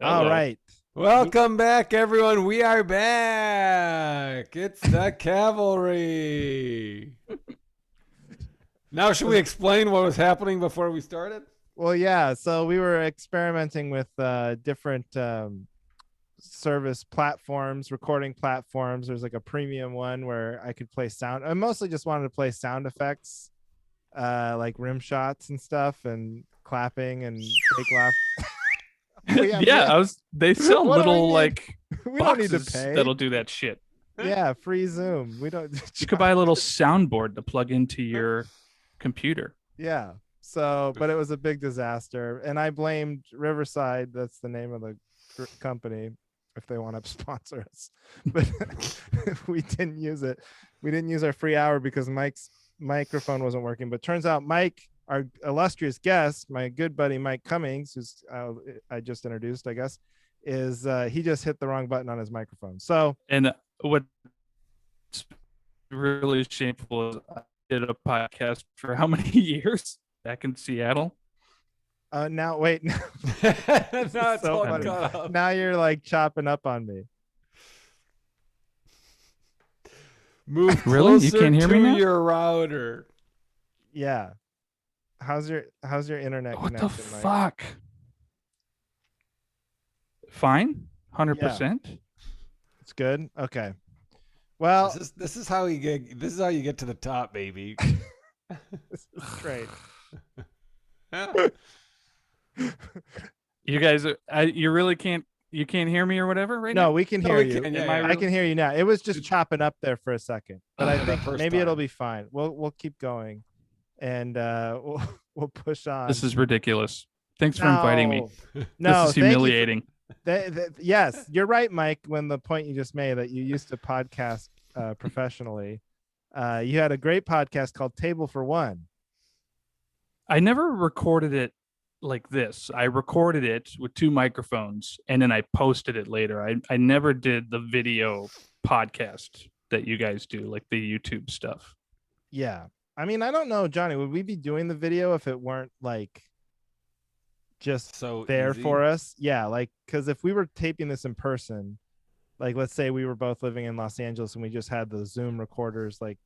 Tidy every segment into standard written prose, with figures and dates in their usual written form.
All Hello. right. Welcome back, everyone. We are back. It's the Cavalry. Now, should we explain what was happening before we started? Well, yeah. So we were experimenting with different service platforms, recording platforms. There's like a premium one where I could play sound. I mostly just wanted to play sound effects, like rim shots and stuff, and clapping and fake laugh. Yeah, they sell What do we little need? like We don't need to boxes pay. that'll do that shit. Yeah, free Zoom. We don't. You could buy a little soundboard to plug into your computer. Yeah. So, but it was a big disaster, and I blamed Riverside. That's the name of the company. If they want to sponsor us, but we didn't use it. We didn't use our free hour because Mike's microphone wasn't working. But turns out Mike, our illustrious guest, my good buddy Mike Cummings, who's I just introduced, I guess, is he just hit the wrong button on his microphone. So, And what's really shameful is I did a podcast for how many years back in Seattle? now wait. No, it's So all funny. cut off. Now you're like chopping up on me. Move closer Really? You can't hear to me now? your router. Yeah. How's your internet What the connection, Mike? fuck? Fine, 100%. It's good. Okay. Well, This is how you get to the top, baby. this is great. You guys, you really can't hear me or whatever right No, now? we can No, hear we you. can, yeah, Am I yeah. I can hear you now. It was just chopping up there for a second, but I The think first maybe it'll time. be fine. We'll keep going, and we'll push on. This is ridiculous. Thanks for inviting me. No, This is humiliating. Yes, you're right, Mike. When the point you just made that you used to podcast professionally, you had a great podcast called Table for One. I never recorded it like this. I recorded it with two microphones and then I posted it later. I never did the video podcast that you guys do, like the YouTube stuff. Yeah, I mean, I don't know, Johnny. Would we be doing the video if it weren't like just So there easy. for us? Yeah, like because if we were taping this in person, like let's say we were both living in Los Angeles and we just had the Zoom recorders like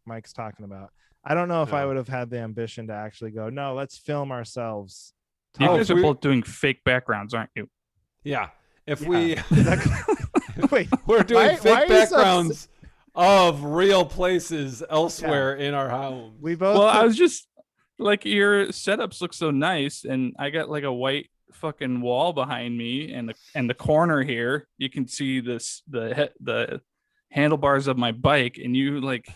Mike's talking about, I don't know if I No. would have had the ambition to actually go, no, let's film ourselves. You Oh, guys if are we- both doing fake backgrounds, aren't you? Yeah. If Yeah. we Wait, we're doing why fake are you so backgrounds of real places elsewhere in our home. we both Well, I was just like, your setups look so nice, and I got like a white fucking wall behind me, and the corner here you can see the handlebars of my bike, and you like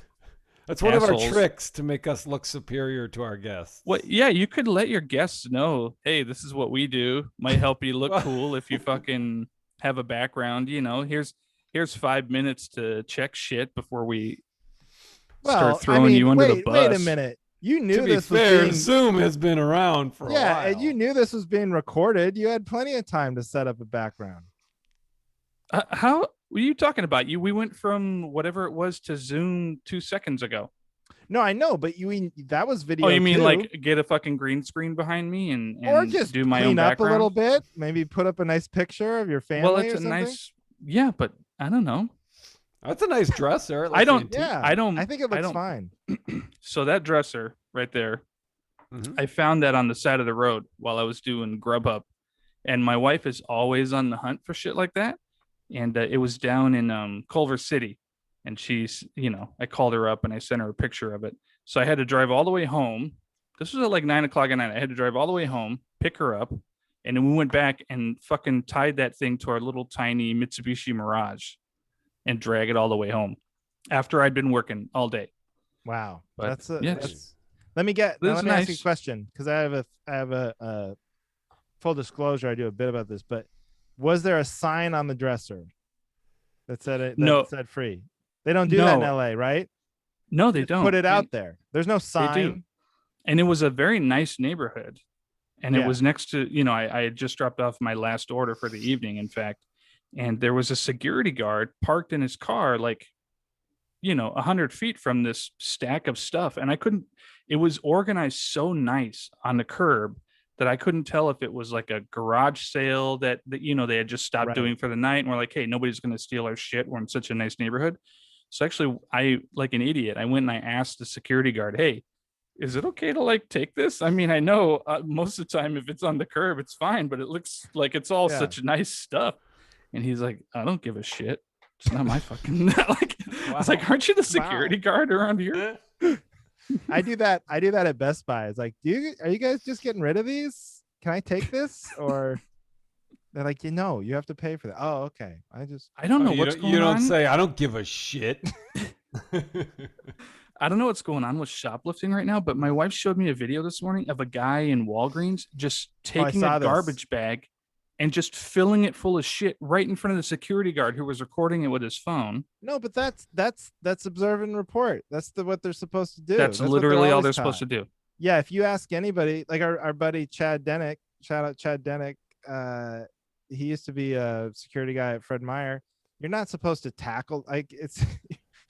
That's one of assholes. our tricks to make us look superior to our guests. what? Yeah, you could let your guests know, hey, this is what we do. Might help you look cool if you fucking have a background. You know, here's 5 minutes to check shit before we start throwing you under the bus. Wait a minute. You knew To be this was fair, being Zoom has been around for a while. and you knew this was being recorded. You had plenty of time to set up a background. How were you talking about? We went from whatever it was to Zoom 2 seconds ago. No, I know, but that was video. Oh, you mean too. like get a fucking green screen behind me and or just do my own clean up background? a little bit, maybe put up a nice picture of your family. Well, or it's a something? nice, yeah, but I don't know. That's a nice dresser. It I looks don't- antique. Yeah, I think it looks fine. So that dresser right there, Mhm. I found that on the side of the road while I was doing Grubhub, and my wife is always on the hunt for shit like that. And it was down in Culver City, and she's, I called her up and I sent her a picture of it. So I had to drive all the way home. This was at like 9 o'clock at night. I had to drive all the way home, pick her up, and then we went back and fucking tied that thing to our little tiny Mitsubishi Mirage and drag it all the way home after I'd been working all day. Wow, But, that's yes. Let me This is ask you a nice. question because I have a full disclosure. I do a bit about this, but was there a sign on the dresser that said it? That No. said free. They don't do that in No. LA, right? No, they Just don't put it out And- there. There's no They sign. do. And it was a very nice neighborhood. And Yeah. it was next to, I had just dropped off my last order for the evening, in fact. And there was a security guard parked in his car, like, 100 feet from this stack of stuff. And it was organized so nice on the curb that I couldn't tell if it was like a garage sale that you know they had just stopped Right. doing for the night, and we're like, hey, nobody's going to steal our shit. We're in such a nice neighborhood. So actually, I, like an idiot, I went and I asked the security guard, hey, is it okay to like take this? I mean, I know most of the time if it's on the curb, it's fine, but it looks like it's all Yeah. such nice stuff. And he's like, I don't give a shit. It's not my fucking like. I was like, aren't you the security guard around here? I do that at Best Buy. It's like, are you guys just getting rid of these? Can I take this? Or they're like, you have to pay for that. Oh, okay. I don't know what's going on. You don't say, I don't give a shit. I don't know what's going on with shoplifting right now, but my wife showed me a video this morning of a guy in Walgreens just taking a garbage bag and just filling it full of shit right in front of the security guard who was recording it with his phone. No, but that's observe and report. That's what they're supposed to do. That's literally all they're supposed to do. Yeah, if you ask anybody, like our buddy Chad Denick, shout out Chad Denick, he used to be a security guy at Fred Meyer. You're not supposed to tackle, like it's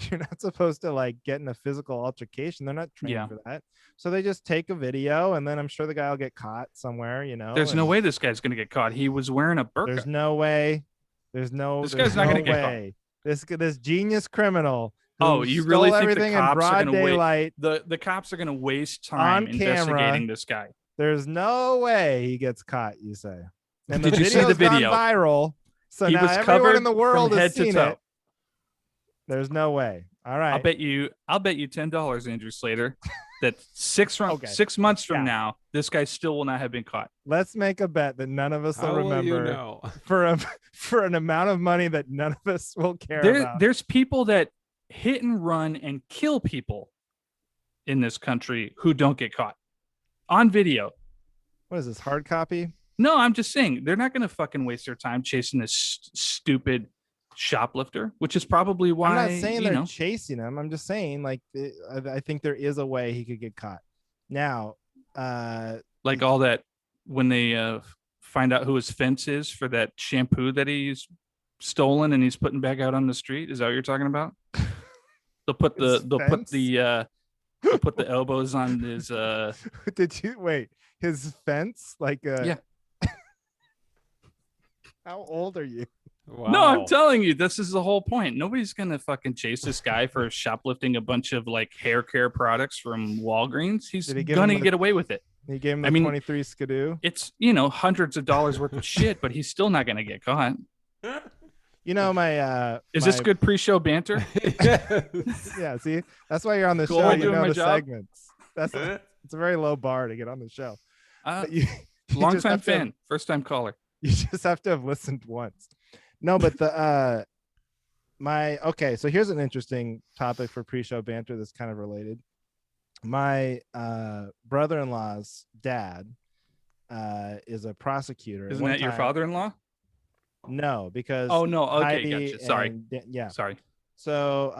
you're not supposed to like get in a physical altercation. They're not trained for that. So they just take a video, and then I'm sure the guy will get caught somewhere, There's no way this guy's going to get caught. He was wearing a burqa. There's no way. This guy's not going to get caught. This genius criminal. Oh, you really think everything the cops in broad daylight? The cops are going to waste time investigating this guy. There's no way he gets caught, you say. And Did you see the video? Gone viral. So he now was everyone in the covered world from has head to seen toe. it. There's no way. All right. I'll bet you $10, Andrew Slater, that 6 months from now, this guy still will not have been caught. Let's make a bet that none of us will remember you for an amount of money that none of us will care about. There's people that hit and run and kill people in this country who don't get caught on video. What is this, hard copy? No, I'm just saying they're not going to fucking waste their time chasing this stupid shoplifter, which is probably why. I'm not saying they're chasing him. I'm just saying, like, I think there is a way he could get caught. Now, like all that when they find out who his fence is for that shampoo that he's stolen and he's putting back out on the street. Is that what you're talking about? They'll put the elbows on his. Did you wait? His fence, like yeah. How old are you? Wow. No, I'm telling you, this is the whole point. Nobody's gonna fucking chase this guy for shoplifting a bunch of like hair care products from Walgreens. He's gonna get away with it. He gave him the 23 skidoo. It's hundreds of dollars worth of shit, but he's still not gonna get caught. My is this good pre-show banter? Yeah, see, that's why you're on the show. You know the job. Segments. It's a very low bar to get on the show. Long time fan, first time caller. You just have to have listened once. No, but so here's an interesting topic for pre-show banter that's kind of related. My brother-in-law's dad is a prosecutor. Isn't that your father-in-law? No, because Heidi gotcha. Sorry. Sorry. So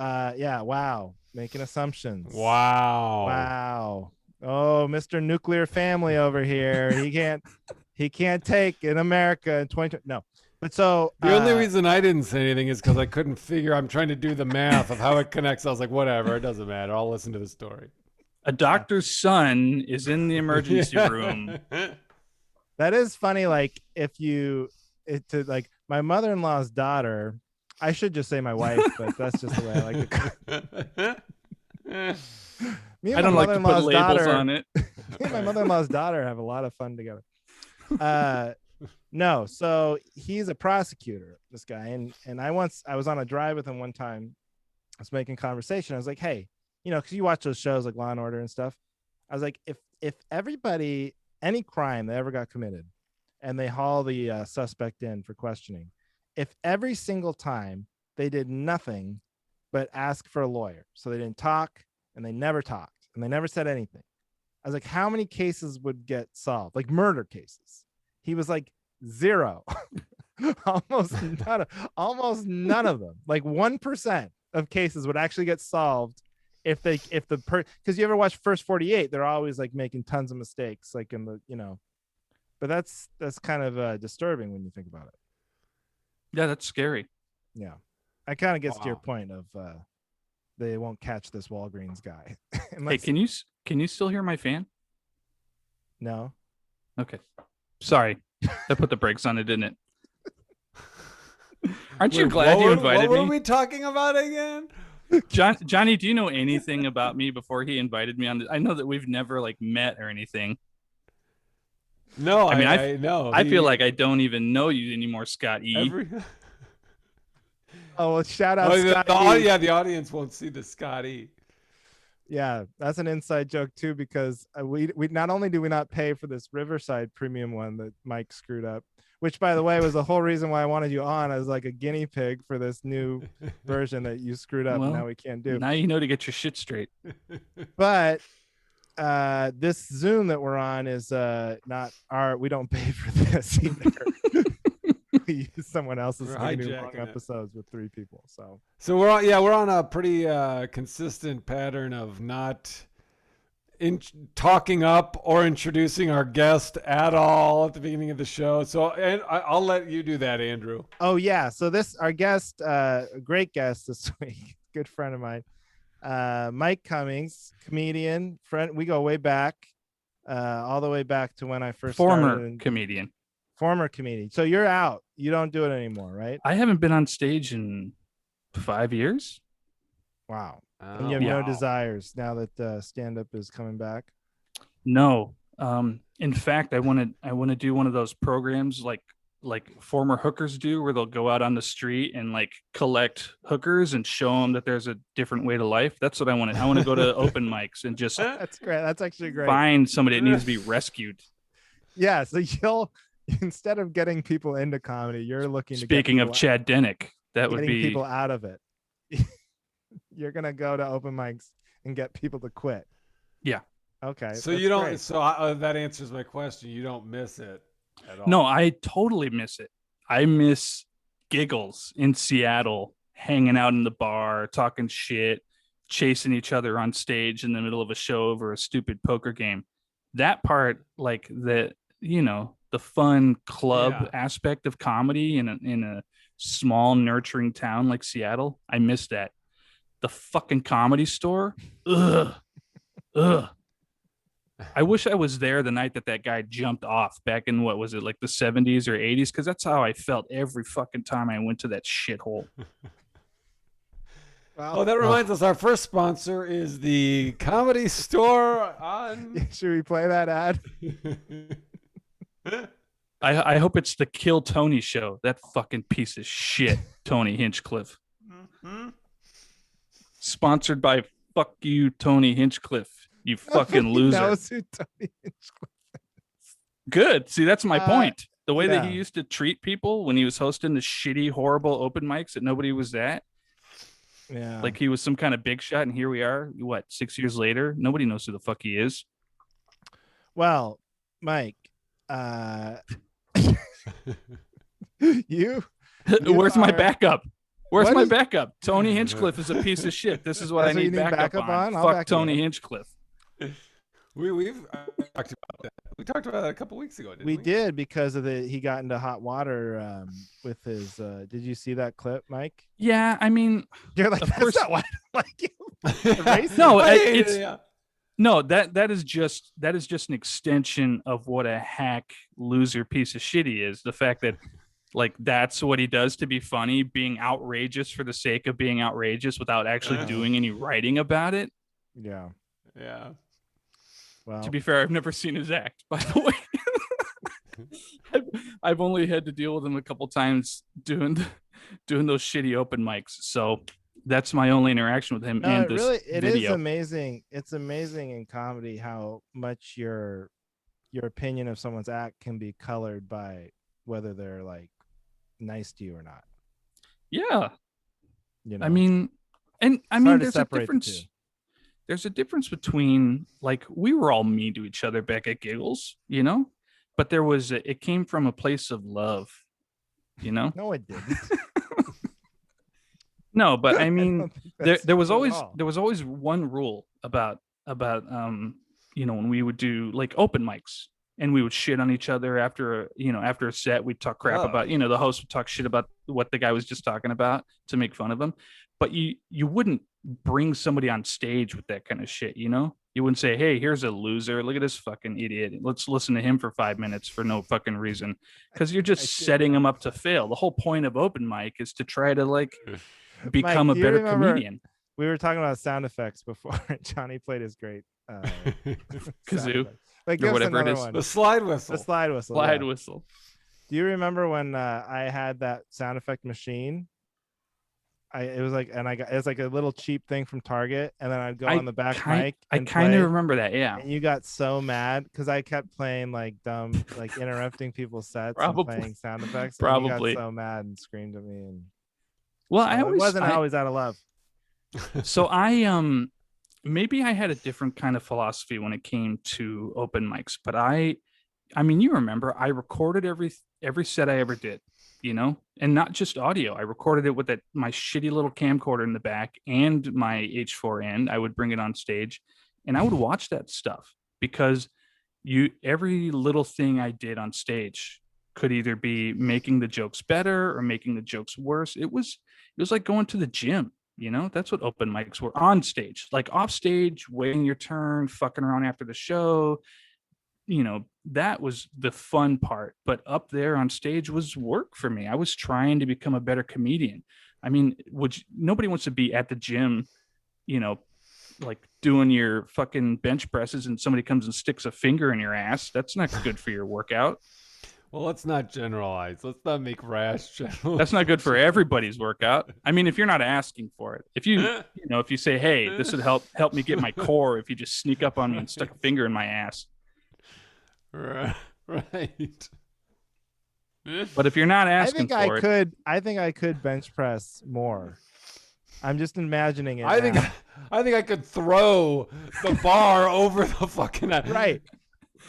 wow, making assumptions. Wow. Oh, Mr. Nuclear Family over here. He can't take in America in 2020. No. But so the only reason I didn't say anything is because I couldn't figure. I'm trying to do the math of how it connects. I was like, whatever, it doesn't matter. I'll listen to the story. A doctor's son is in the emergency room. That is funny. Like like my mother-in-law's daughter. I should just say my wife, but that's just the way I like it. I don't like to put labels on it. Me and my mother-in-law's daughter have a lot of fun together. No, so he's a prosecutor, this guy, and I was on a drive with him one time. I was making conversation. I was like, hey, because you watch those shows like Law and Order and stuff. I was like, if everybody, any crime that ever got committed, and they haul the suspect in for questioning, if every single time they did nothing but ask for a lawyer, so they didn't talk and they never talked and they never said anything, I was like, how many cases would get solved? Like murder cases. He was like, 0. almost none of them. Like 1% of cases would actually get solved because you ever watch First 48, they're always like making tons of mistakes, like in the but that's kind of disturbing when you think about it. Yeah, that's scary. Yeah, I kind of gets to your point of they won't catch this Walgreens guy. Hey, can you still hear my fan? No. Okay. Sorry. I put the brakes on it, didn't it? Aren't you glad you invited What were me? we talking about again? Johnny, do you know anything about me before he invited me on? I know that we've never like met or anything. No, I mean, I know. I feel like I don't even know you anymore, Scott E. Every... Oh, well, shout out Scott E. Yeah, the audience won't see the Scotty. Yeah, that's an inside joke too, because we not only do we not pay for this Riverside premium one that Mike screwed up, which by the way was the whole reason why I wanted you on as like a guinea pig for this new version that you screwed up. Well, and now we can't do. Now you know to get your shit straight. But this Zoom that we're on is not our. We don't pay for this either. We use someone else's We're so we do hijacking long it. episodes with 3 people. So we're on a pretty consistent pattern of not talking up or introducing our guest at all at the beginning of the show. So, and I'll let you do that, Andrew. oh yeah, so this our guest, a great guest this week, good friend of mine, Mike Cummings, comedian friend. We go way back, all the way back to when I first started. Former comedian. So you're out. You don't do it anymore, right? I haven't been on stage in 5 years. Wow. Oh, And you have no desires now that stand-up is coming back? No. In fact, I want to do one of those programs like former hookers do, where they'll go out on the street and like collect hookers and show them that there's a different way to life. That's what I want to. I want to go to open mics and just That's great. That's actually great. find somebody that needs to be rescued. Yeah. So you'll, instead of getting people into comedy, you're looking to Speaking of Chad Denick, that would be people out of it. You're gonna go to open mics and get people to quit. Yeah. Okay. So you don't. Great. So that answers my question. You don't miss it at all. No, I totally miss it. I miss giggles in Seattle, hanging out in the bar, talking shit, chasing each other on stage in the middle of a show over a stupid poker game. That part, like the fun club aspect of comedy in a small nurturing town like Seattle, I miss that. The fucking Comedy Store, ugh. I wish I was there the night that guy jumped off back in, what was it, like the 70s or 80s, because that's how I felt every fucking time I went to that shithole. Oh, that reminds us, our first sponsor is the Comedy Store on... Should we play that ad? I hope it's the Kill Tony show. That fucking piece of shit, Tony Hinchcliffe. Mm-hmm. Sponsored by fuck you, Tony Hinchcliffe. You fucking loser. That was who Tony Hinchcliffe is. Good. See, that's my point. The way that he used to treat people when he was hosting the shitty, horrible open mics that nobody was at. Yeah. Like he was some kind of big shot, and here we are, 6 years later? Nobody knows who the fuck he is. Well, Mike, where's my backup? Where's my backup? Tony Hinchcliffe is a piece of shit. This is what I need backup on. Fuck Tony Hinchcliffe. We've talked about that. We talked about that a couple weeks ago, didn't we? We did, because of he got into hot water with his did you see that clip, Mike? Yeah, I mean, you're like, of course not why I don't like you. No, it's no, that is just an extension of what a hack loser piece of shit he is. The fact that like that's what he does to be funny, being outrageous for the sake of being outrageous without actually doing any writing about it. Yeah. Yeah. Well, to be fair, I've never seen his act, by the way. I've only had to deal with him a couple times doing those shitty open mics. So that's my only interaction with him. And this it video. Is amazing. It's amazing in comedy how much your opinion of someone's act can be colored by whether they're like nice to you or not. Yeah. You know? I mean, there's a difference. There's a difference between, like, we were all mean to each other back at Giggles, but it came from a place of love, No, it didn't. No, but I mean, there was always one rule about when we would do like open mics and we would shit on each other after a set. We'd talk crap about, the host would talk shit about what the guy was just talking about to make fun of him. but you wouldn't bring somebody on stage with that kind of shit, you know? You wouldn't say, hey, here's a loser. Look at this fucking idiot. Let's listen to him for 5 minutes for no fucking reason. Because you're just setting him up to fail. The whole point of open mic is to try to like become Mike, a better comedian. We were talking about sound effects before. Johnny played his great kazoo like or whatever it is. The slide whistle. The slide whistle. Slide whistle. Do you remember when I had that sound effect machine? It was like a little cheap thing from Target, and then I'd go on the back mic. I kind of remember that, yeah. And you got so mad because I kept playing like dumb, like interrupting people's sets Probably. and playing sound effects. Probably. And you got so mad and screamed at me. And well, it wasn't always out of love. So I maybe I had a different kind of philosophy when it came to open mics, but I mean, you remember I recorded every set I ever did, you know, and not just audio. I recorded it with my shitty little camcorder in the back and my H4n. I would bring it on stage and I would watch that stuff because every little thing I did on stage could either be making the jokes better or making the jokes worse. It was like going to the gym. You know, that's what open mics were on stage. Like off stage, waiting your turn, fucking around after the show. You know, that was the fun part. But up there on stage was work for me. I was trying to become a better comedian. I mean, nobody wants to be at the gym, you know, like doing your fucking bench presses and somebody comes and sticks a finger in your ass. That's not good for your workout. Well, let's not generalize. Let's not make rash general. That's not good for everybody's workout. I mean, if you're not asking for it, if you say, hey, this would help me get my core, if you just sneak up on me and stuck a finger in my ass. Right. But if you're not asking I think I could bench press more. I'm just imagining it. I think I could throw the bar over the fucking right.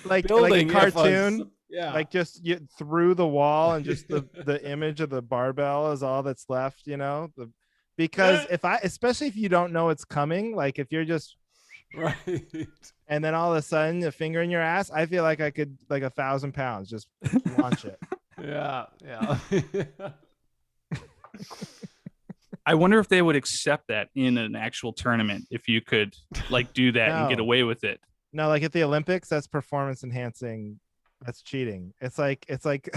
Like building a cartoon. Yeah. Like just through the wall and just the image of the barbell is all that's left, you know, because especially if you don't know it's coming, like if you're just right. And then all of a sudden a finger in your ass, I feel like I could like 1,000 pounds, just launch it. Yeah. I wonder if they would accept that in an actual tournament, if you could like do that and get away with it. No, like at the Olympics, that's performance enhancing. That's cheating. It's like it's like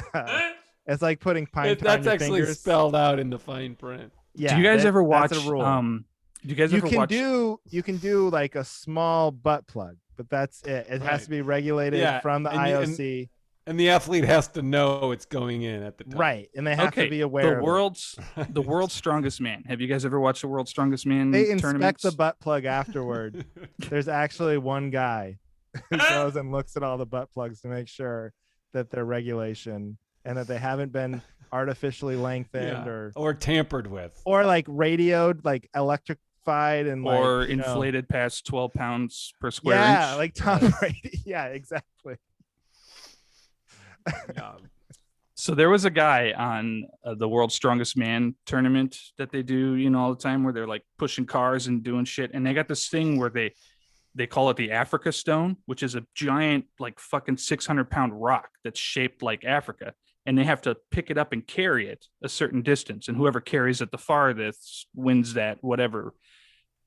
putting pine tar on your actually fingers. Spelled out in the fine print. Yeah. Do you guys ever watch? That's a rule. Do you guys ever watch? You can do like a small butt plug, but that's it. It has to be regulated from the IOC. And the athlete has to know it's going in at the time. Right. And they have to be aware the world's strongest man. Have you guys ever watched the World's Strongest Man? They inspect tournaments? the butt plug afterward. There's actually one guy who goes and looks at all the butt plugs to make sure that they're regulation and that they haven't been artificially lengthened or tampered with. Or like radioed, like electrified and or inflated past 12 pounds per square inch. Yeah, like Tom Brady. Yeah, exactly. Yeah. So there was a guy on the World's Strongest Man tournament that they do, you know, all the time, where they're like pushing cars and doing shit. And they got this thing where they call it the Africa Stone, which is a giant, like fucking 600-pound rock that's shaped like Africa. And they have to pick it up and carry it a certain distance. And whoever carries it the farthest wins that, whatever,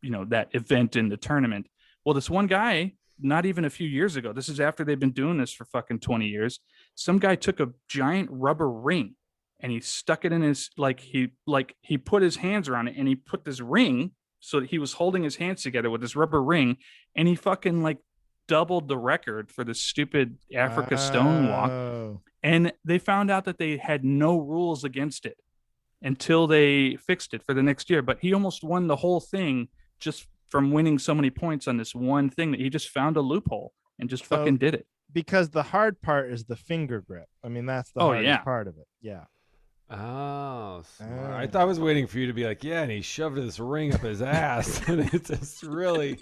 you know, that event in the tournament. Well, this one guy, not even a few years ago, this is after they've been doing this for fucking 20 years. Some guy took a giant rubber ring and he stuck it in his, he put his hands around it and he put this ring so that he was holding his hands together with this rubber ring, and he fucking like doubled the record for the stupid Africa Stone walk. And they found out that they had no rules against it until they fixed it for the next year. But he almost won the whole thing just from winning so many points on this one thing that he just found a loophole and just fucking did it. Because the hard part is the finger grip. I mean, that's the hardest part of it. Yeah. Oh, I thought I was waiting for you to be like, yeah, and he shoved this ring up his ass. And it's just really.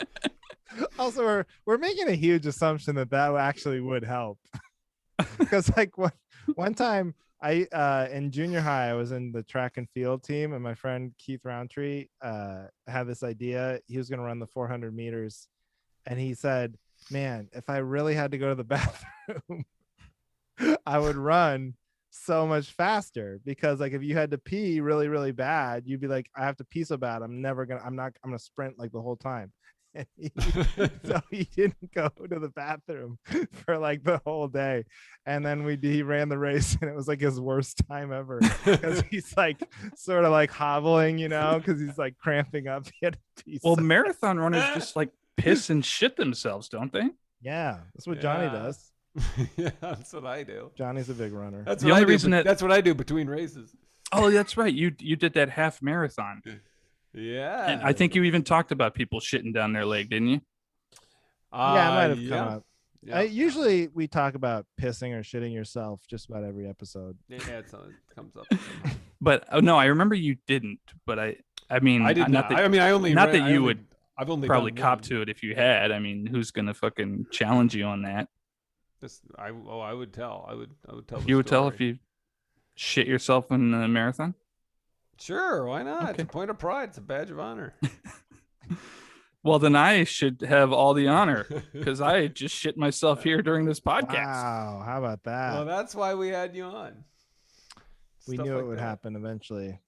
Also, we're making a huge assumption that actually would help. Because like one time in junior high, I was in the track and field team, and my friend Keith Roundtree had this idea. He was going to run the 400 meters, and he said, "Man, if I really had to go to the bathroom, I would run so much faster, because like if you had to pee really, really bad, you'd be like, I have to pee so bad, I'm gonna sprint like the whole time. And so he didn't go to the bathroom for like the whole day. And then he ran the race, and it was like his worst time ever, because he's like sort of like hobbling, because he's like cramping up. He had to pee. Well, marathon runners just like piss and shit themselves, don't they? Yeah, that's what Johnny does. Yeah, that's what I do. Johnny's a big runner. That's The what only I do, reason that- that's what I do between races. Oh, that's right. You did that half marathon. Yeah. And I think you even talked about people shitting down their leg, didn't you? Yeah, I might have yeah. come up. Yeah. Usually we talk about pissing or shitting yourself just about every episode. Yeah, it comes up. somehow. But no, I remember you didn't. But I mean, I did not. That, I mean, I only not ran- that I you only- would I've only probably done cop one. to it if you had. I mean, who's gonna fucking challenge you on that? I would tell. I would tell. You would tell if you shit yourself in a marathon? Sure, why not? It's Okay. a point of pride. It's a badge of honor. Well, then I should have all the honor because I just shit myself here during this podcast. Wow, how about that? Well, that's why we had you on. We Stuff knew like it would that. happen eventually.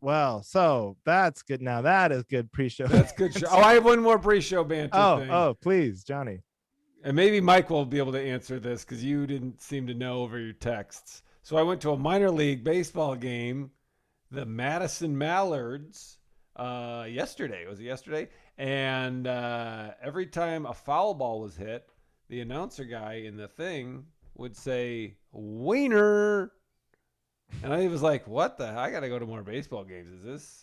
Well, so that's good. Now that is good pre-show. That's good show. Oh, I have one more pre-show banter thing. Oh, please, Johnny. And maybe Mike will be able to answer this because you didn't seem to know over your texts. So I went to a minor league baseball game, the Madison Mallards, yesterday. Was it yesterday? And every time a foul ball was hit, the announcer guy in the thing would say, "Wiener." And I was like, what the? I got to go to more baseball games. Is this?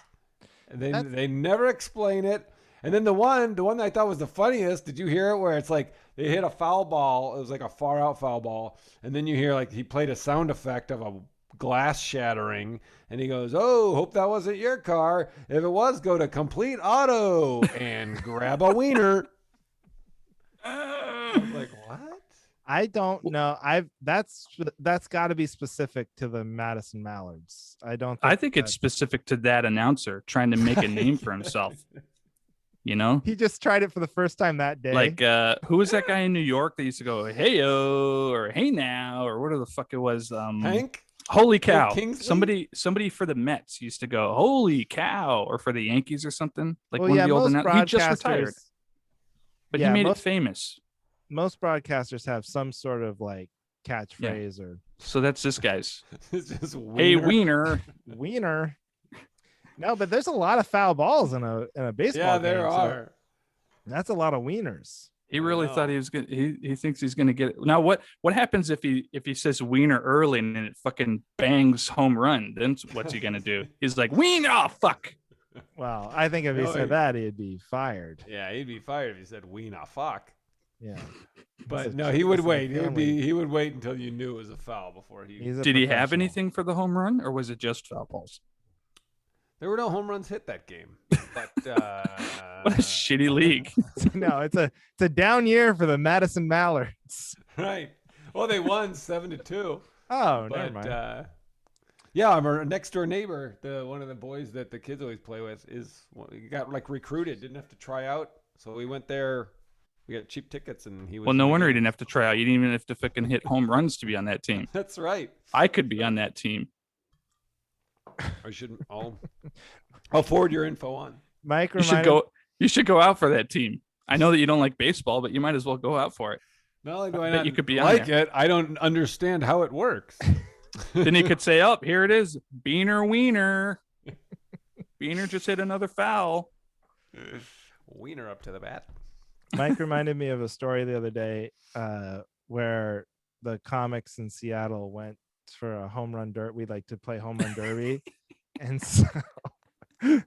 And they never explain it. And then the one that I thought was the funniest, did you hear it? Where it's like they hit a foul ball. It was like a far out foul ball. And then you hear like he played a sound effect of a glass shattering. And he goes, "Oh, hope that wasn't your car. If it was, go to Complete Auto and grab a wiener." I was like, what? I don't know. That's got to be specific to the Madison Mallards. I think it's specific to that announcer trying to make a name for himself. You know, he just tried it for the first time that day. like who was that guy in New York that used to go "Hey yo" or "Hey now" or whatever the fuck it was? Hank? Holy cow! Kingsley? Somebody for the Mets used to go "Holy cow" or for the Yankees or something. Like well, one yeah, of the old most announcers. He just broadcasters. retired, but Yeah, he made most- it famous. Most broadcasters have some sort of like catchphrase or So that's this guy's. It's just Hey wiener. wiener. wiener. No, but there's a lot of foul balls in a baseball Yeah, game. there so are. that's a lot of wieners. He really know. thought he was gonna. He thinks he's gonna get it. Now what happens if he says wiener early and then it fucking bangs home run? Then what's he gonna do? He's like wiener. Oh fuck. Well, I think if he No, said that, he'd be fired. Yeah, he'd be fired if he said wiener fuck. Yeah. But It's a- no, he would it's a wait. family. He would wait until you knew it was a foul before he. He's a Did he have professional. anything for the home run or was it just foul balls? There were no home runs hit that game. But What a shitty league. No, it's a down year for the Madison Mallards. right. Well, they won 7-2. Oh, never But mind. yeah, our next door neighbor, one of the boys that the kids always play with, he got like recruited. Didn't have to try out, so we went there. We got cheap tickets, and he was. Well, no in the wonder he game. didn't have to try out. You didn't even have to fucking hit home runs to be on that team. That's right. I could be on that team. I shouldn't. I'll forward your info on. Mike You reminded should go. You should go out for that team. I know that you don't like baseball, but you might as well go out for it. Not only do I I bet not you could be on like there. it, I don't understand how it works. Then you could say, "Oh, here it is, Beaner Wiener." Beaner just hit another foul. Wiener up to the bat. Mike reminded me of a story the other day where the comics in Seattle went for a home run we like to play home run derby. And so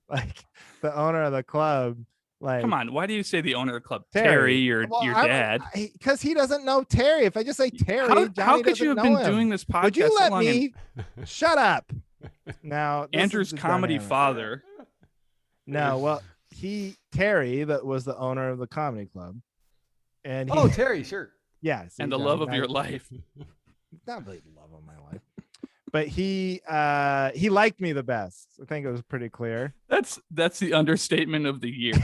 like the owner of the club, like, Come on, why do you say the owner of the club, Terry. Terry, your I'm- dad? because he doesn't know Terry. If I just say Terry, How Johnny could you have doesn't been know him. doing this podcast Would you so let long and me shut up? Now this is Andrew's the comedy dynamic. father? No, well, Terry, that was the owner of the comedy club, and he, Oh, Terry, sure. yeah, see, And the Johnny, love of now- your life. not really the love of my life, but he liked me the best. I think it was pretty clear. That's the understatement of the year.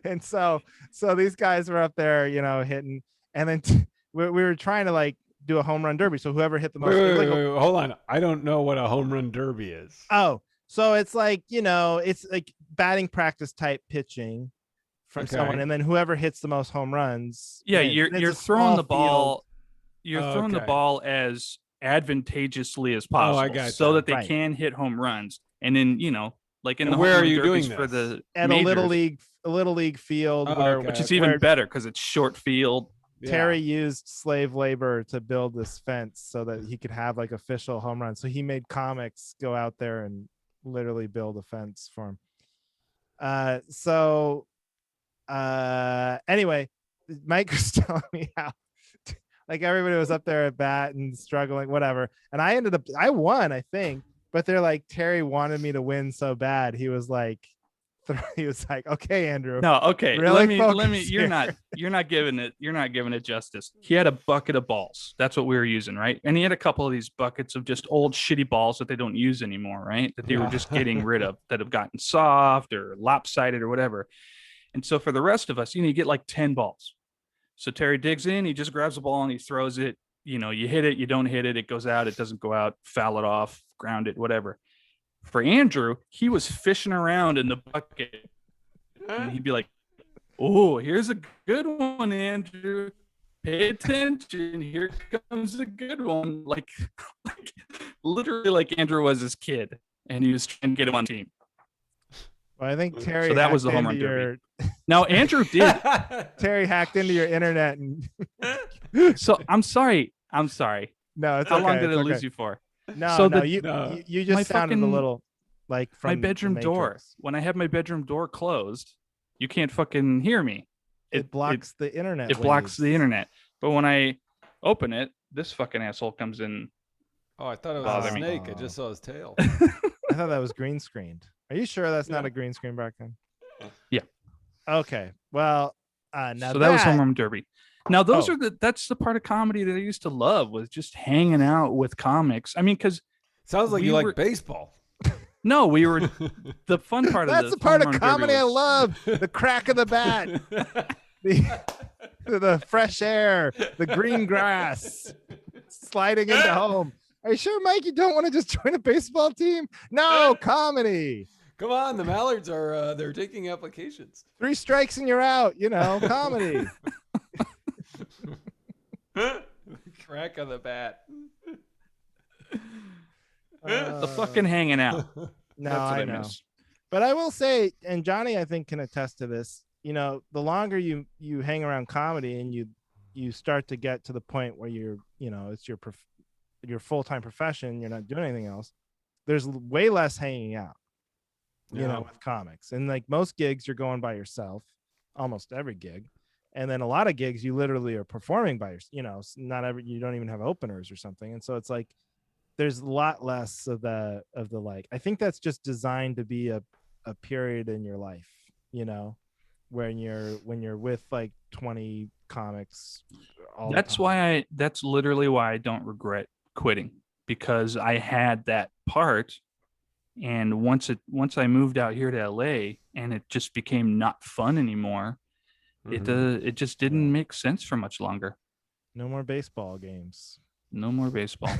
And so these guys were up there, hitting, and then we were trying to like do a home run derby. So whoever hit the most. Wait, it was wait, like wait, wait, hold on. I don't know what a home run derby is. Oh, so it's like, it's like batting practice type pitching from someone, and then whoever hits the most home runs. Yeah, wins. And you're it's a throwing small the ball. field. You're throwing the Okay. ball as advantageously as Oh, I possible, gotcha. so that they Right. can hit home runs. And then like in And the where home are run you derbies doing for this? the At majors, a little league field, Oh, where okay. which is even where better because it's short field. Terry used slave labor to build this fence so that he could have like official home runs. So he made comics go out there and literally build a fence for him. Anyway, Mike was telling me how like everybody was up there at bat and struggling, whatever. And I won, I think, but they're like, Terry wanted me to win so bad. He was like, okay, Andrew. No, okay. Really let me. focus You're not giving it justice. He had a bucket of balls. That's what we were using, right? And he had a couple of these buckets of just old shitty balls that they don't use anymore, right? That they were just getting rid of, that have gotten soft or lopsided or whatever. And so for the rest of us, you get like 10 balls. So Terry digs in, he just grabs the ball and he throws it. You hit it, you don't hit it, it goes out, it doesn't go out, foul it off, ground it, whatever. For Andrew, he was fishing around in the bucket. And he'd be like, "Oh, here's a good one, Andrew. Pay attention. Here comes a good one." Like literally, like Andrew was his kid, and he was trying to get him on team. Well, I think Terry. So that was the home run derby. Now Andrew did. Terry hacked into your internet, and So I'm sorry. no, it's How okay, long did it's I okay. lose you for? No, So no, the- you my just sounded a fucking- little like from My the bedroom door. Matrix. When I have my bedroom door closed, you can't fucking hear me. It blocks the internet. It blocks the waves. internet. But when I open it, this fucking asshole comes in. Oh, I thought it was Bother a me. snake. I just saw his tail. I thought that was green screened. Are you sure that's not Yeah. a green screen back then? Yeah. Okay. Well, now So that was home run derby. Now that's the part of comedy that I used to love, was just hanging out with comics. I mean, because Sounds like We you were- like baseball. no, we were the fun part That's of the the part home of run derby comedy I was- love. The crack of the bat, the fresh air, the green grass, sliding into home. Are you sure, Mike, you don't want to just join a baseball team? No, comedy. Come on, the Mallards are they're taking applications. 3 strikes and you're out. Comedy. Crack of the bat. The fucking hanging out. No, That's what I I know. miss. But I will say, and Johnny, I think, can attest to this. The longer you hang around comedy and you start to get to the point where it's your full-time profession, you're not doing anything else. There's way less hanging out, with comics. And like most gigs, you're going by yourself, almost every gig. And then a lot of gigs, you literally are performing by yourself. You don't even have openers or something. And so it's like, there's a lot less of the like. I think that's just designed to be a period in your life, when you're with like 20 comics. That's literally why I don't regret quitting, because I had that part. And once I moved out here to LA and it just became not fun anymore, it just didn't make sense for much longer. No more baseball games. No more baseball.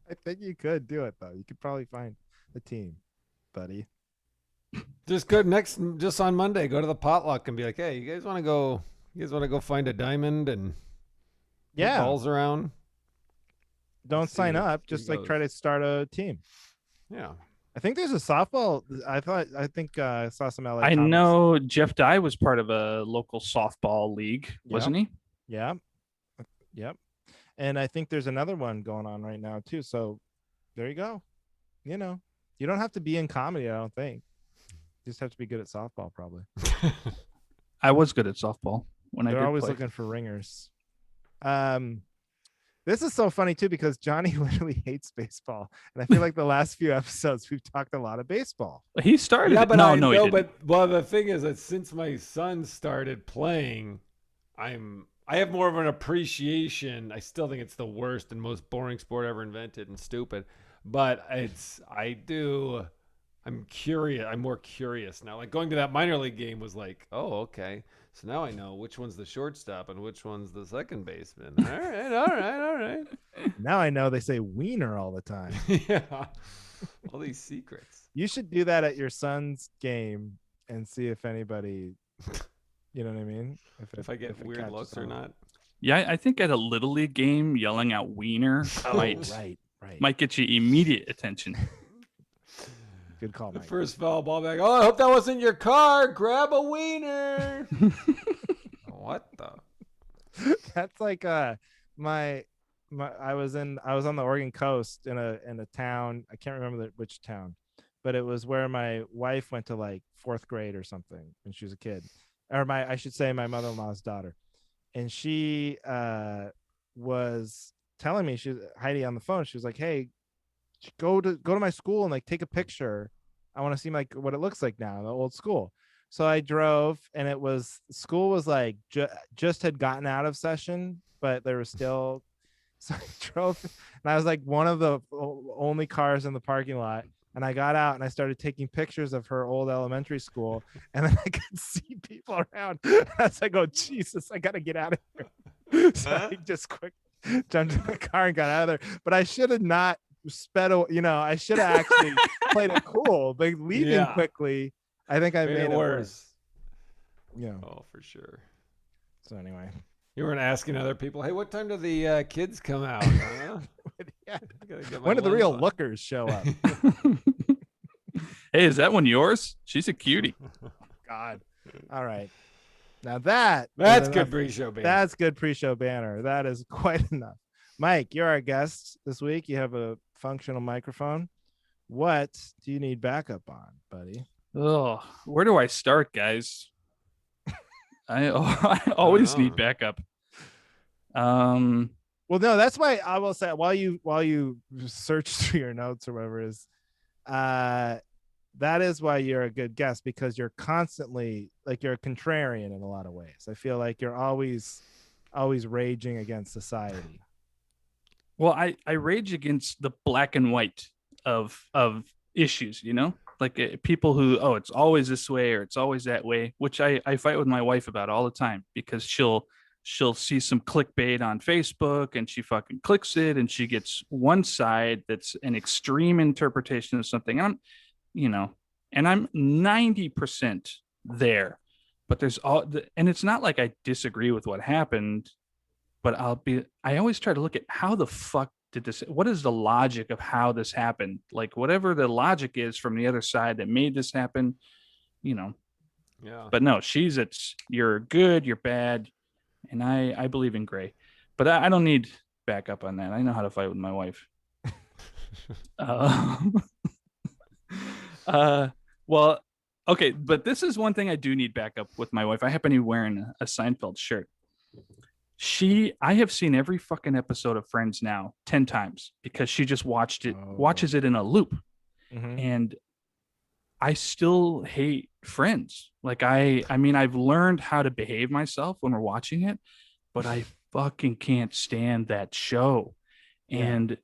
I think you could do it though. You could probably find a team, buddy. Just on Monday, go to the potluck and be like, "Hey, you guys want to go find a diamond and hit balls around?" Don't See sign if up. it Just like goes. try to start a team. Yeah. I think there's a softball. I think I saw some LA. I comics. know Jeff Dye was part of a local softball league, wasn't he? Yeah. Yep. And I think there's another one going on right now too. So there you go. You don't have to be in comedy, I don't think. You just have to be good at softball, probably. I was good at softball when They're I did always play. looking for ringers. This is so funny too, because Johnny literally hates baseball. And I feel like the last few episodes we've talked a lot of baseball. He started. Yeah, it. but No, he didn't. the thing is that since my son started playing, I have more of an appreciation. I still think it's the worst and most boring sport ever invented and stupid, but I'm curious. I'm more curious now. Like going to that minor league game was like, oh, okay. So now I know which one's the shortstop and which one's the second baseman. All right. Now I know they say wiener all the time. Yeah. All these secrets. You should do that at your son's game and see if anybody, you know what I mean? If I get it weird catches looks or on. not. Yeah, I think at a little league game, yelling out "wiener" Oh, might right. might get you immediate attention. Good call, The Mike. first foul ball back. Oh, I hope that wasn't your car. Grab a wiener. What the? That's like my I was on the Oregon coast in a town. I can't remember which town, but it was where my wife went to like 4th grade or something when she was a kid, or I should say my mother-in-law's daughter, and she was telling me, she's Heidi on the phone. She was like, "Hey, go to my school and like take a picture. I want to see like what it looks like now, the old school." So I drove, and it was school was like just had gotten out of session, but there was still. So I drove, and I was like one of the only cars in the parking lot. And I got out and I started taking pictures of her old elementary school, and then I could see people around. I was like, "Oh Jesus, I gotta get out of here!" So I just quick jumped in the car and got out of there. But I should have not sped. I should have actually played it cool, but leaving quickly. I think I made it worse. Yeah. Oh, for sure. So anyway, you weren't asking other people, "Hey, what time do the kids come out?" Huh? Yeah. When When do the real lookers show up? Hey, is that one yours? She's a cutie. God. All right. Now that's good pre-show banner. That's good pre-show banner. That is quite enough. Mike, you're our guest this week. You have a functional microphone. What do you need backup on, buddy? Oh, where do I start, guys? I always need backup. Well, no, that's why I will say while you search through your notes or whatever it is, that is why you're a good guest, because you're constantly like you're a contrarian in a lot of ways. I feel like you're always raging against society. Well, I rage against the black and white of issues, like people who, it's always this way or it's always that way, which I fight with my wife about all the time, because she'll see some clickbait on Facebook and she fucking clicks it and she gets one side that's an extreme interpretation of something. And I'm 90% there, but there's and it's not like I disagree with what happened, but I always try to look at how the fuck did this, what is the logic of how this happened? Like whatever the logic is from the other side that made this happen, Yeah. But no, you're good, you're bad. And I believe in gray, but I don't need backup on that. I know how to fight with my wife. Well, okay, but this is one thing I do need backup with my wife. I happen to be wearing a Seinfeld shirt. I have seen every fucking episode of Friends now 10 times because she just watches it in a loop. Mm-hmm. And I still hate Friends. Like I've learned how to behave myself when we're watching it, but I fucking can't stand that show. Yeah. And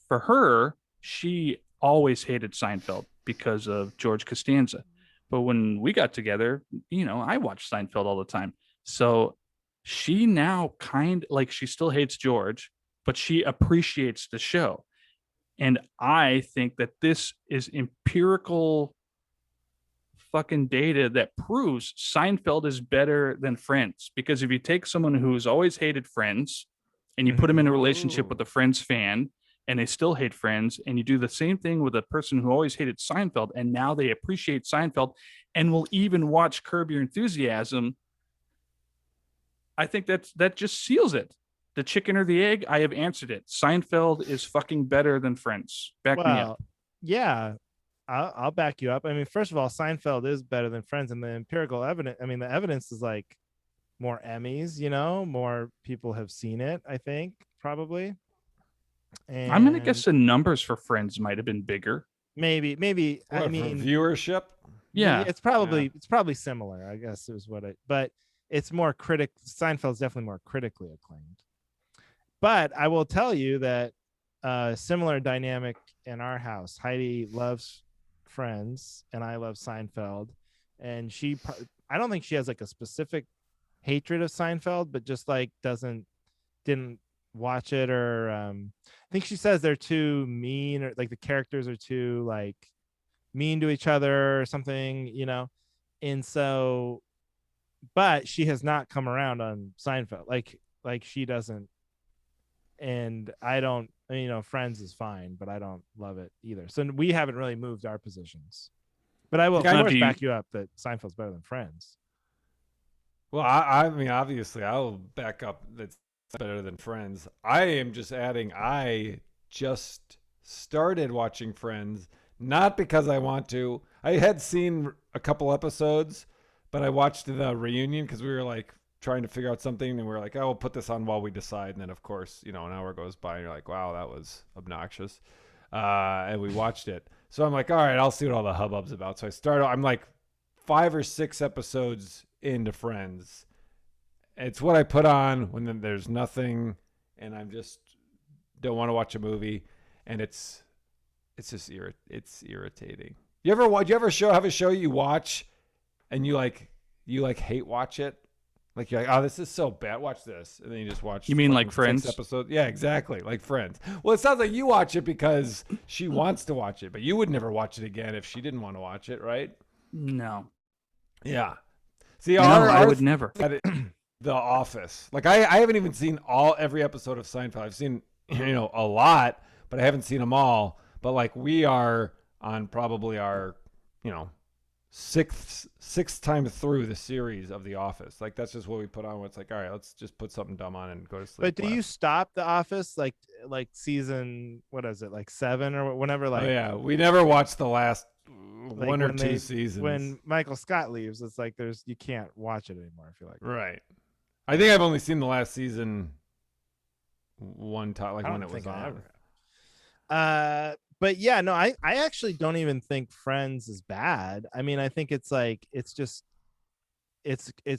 for her, she always hated Seinfeld because of George Costanza. But when we got together, I watched Seinfeld all the time. So she now she still hates George, but she appreciates the show. And I think that this is empirical fucking data that proves Seinfeld is better than Friends. Because if you take someone who's always hated Friends and you put them in a relationship with a Friends fan and they still hate Friends, and you do the same thing with a person who always hated Seinfeld and now they appreciate Seinfeld and will even watch Curb Your Enthusiasm, I think that just seals it. The chicken or the egg, I have answered it. Seinfeld is fucking better than Friends. Back me up. Yeah, I'll back you up. I mean, first of all, Seinfeld is better than Friends, and the empirical evidence. I mean, the evidence is like more Emmys. More people have seen it. I think probably. And I'm gonna guess the numbers for Friends might have been bigger. Maybe. What, I mean, viewership. Yeah, it's probably similar. I guess is but it's more Seinfeld's definitely more critically acclaimed. But I will tell you that similar dynamic in our house. Heidi loves Friends and I love Seinfeld, and she I don't think she has like a specific hatred of Seinfeld, but just like didn't watch it, or I think she says they're too mean, or like the characters are too like mean to each other or something, and so, but she has not come around on Seinfeld, like she doesn't, and I don't, Friends is fine, but I don't love it either, so we haven't really moved our positions, but I will of Yeah, course back you up that Seinfeld's better than Friends. Well, I mean, obviously, I'll back up that's better than Friends. I am just adding, I just started watching Friends, not because I want to. I had seen a couple episodes, but I watched the reunion because we were like trying to figure out something, and we were like, oh, we'll put this on while we decide. And then, of course, an hour goes by, and you're like, wow, that was obnoxious. And we watched it. So I'm like, all right, I'll see what all the hubbub's about. So I'm like 5 or 6 episodes into Friends. It's what I put on when there's nothing and I'm just don't want to watch a movie, and it's just it's irritating. You ever have a show you watch and you hate watch it? Like you're like, oh, this is so bad. Watch this, and then you just watch. You mean like 6 Friends? episodes? Yeah, exactly, like Friends. Well, it sounds like you watch it because she wants to watch it, but you would never watch it again if she didn't want to watch it, right? No. Yeah. See, No, I would never. The Office. Like I haven't even seen every episode of Seinfeld. I've seen a lot, but I haven't seen them all. But like we are on probably our sixth time through the series of The Office. Like that's just what we put on. It's like, all right, let's just put something dumb on and go to sleep. But do you stop The Office like season, what is it, like 7 or whenever? Like, oh yeah, we never watched the last like 1 or 2 seasons. When Michael Scott leaves, it's like you can't watch it anymore. I feel like. Right. I think I've only seen the last season one time, like when it was on. But yeah, no, I actually don't even think Friends is bad. I mean, I think it's like it's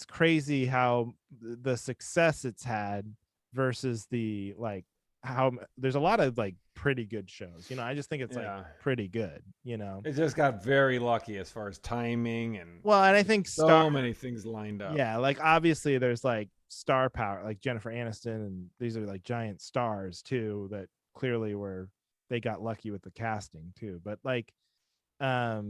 crazy how the success it's had versus the like how there's a lot of like pretty good shows. I just think it's like pretty good. It just got very lucky as far as timing and and I think so many things lined up. Yeah, like obviously there's like star power, like Jennifer Aniston, and these are like giant stars too that clearly they got lucky with the casting too. But like, yeah,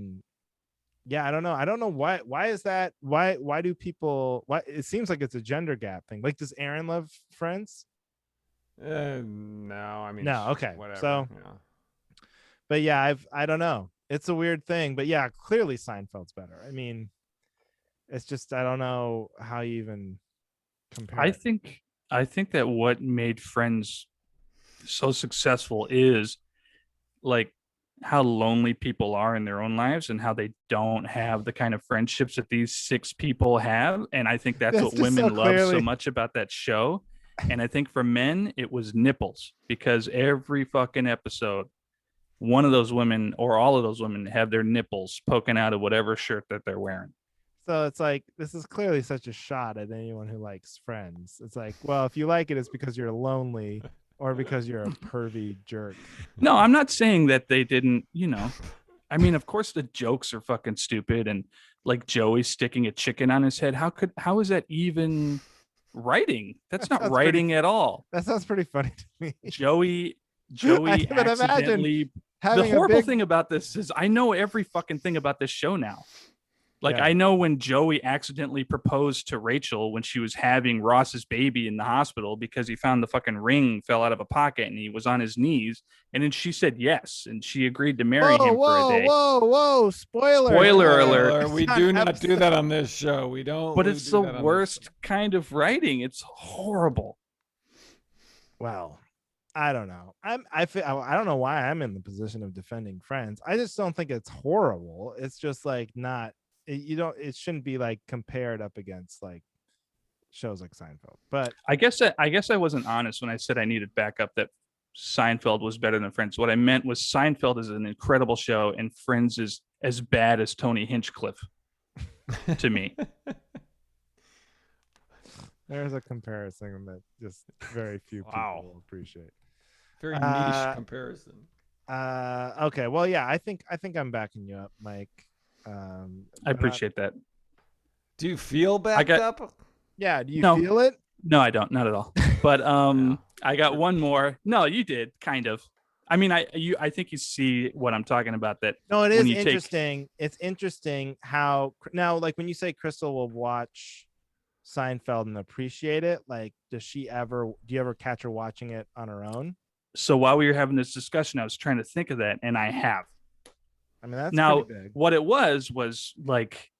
I don't know why is that? Why do people? Why it seems like it's a gender gap thing. Like, does Aaron love Friends? No, I mean no. Okay, whatever. So, but yeah, I don't know. It's a weird thing, but yeah, clearly Seinfeld's better. I mean, it's just I don't know how you even compare. I think that what made Friends so successful is like how lonely people are in their own lives and how they don't have the kind of friendships that these 6 people have. And I think that's what women love so much about that show. And I think for men, it was nipples, because every fucking episode, one of those women or all of those women have their nipples poking out of whatever shirt that they're wearing. So it's like, this is clearly such a shot at anyone who likes Friends. It's like, well, if you like it, it's because you're lonely or because you're a pervy jerk. No, I'm not saying that they didn't, I mean, of course the jokes are fucking stupid, and like Joey sticking a chicken on his head. How is that even writing? That's not writing at all. That sounds pretty funny to me. Joey accidentally. The horrible thing about this is I know every fucking thing about this show now. Like, I know when Joey accidentally proposed to Rachel when she was having Ross's baby in the hospital because he found the fucking ring fell out of a pocket and he was on his knees. And then she said yes. And she agreed to marry him for a day. Whoa. Spoiler alert. We do not do that on this show. We don't. But it's the worst kind of writing. It's horrible. Well, I don't know. I don't know why I'm in the position of defending Friends. I just don't think it's horrible. It's just like not. It shouldn't be like compared up against like shows like Seinfeld. But I guess I wasn't honest when I said I needed backup that Seinfeld was better than Friends. What I meant was Seinfeld is an incredible show and Friends is as bad as Tony Hinchcliffe to me. There's a comparison that just very few people will appreciate. Very niche comparison. Okay. Well, yeah, I think I'm backing you up, Mike. I appreciate that. Do you feel backed up? Yeah. Do you No. feel it? No, I don't. Not at all. But I got one more. No, you did kind of. I mean, I think you see what I'm talking about. That No, it when is you take- interesting. It's interesting how now, like when you say Crystal will watch Seinfeld and appreciate it, like, do you ever catch her watching it on her own? So while we were having this discussion, I was trying to think of that, and I have. I mean, that's Now, pretty big. what it was like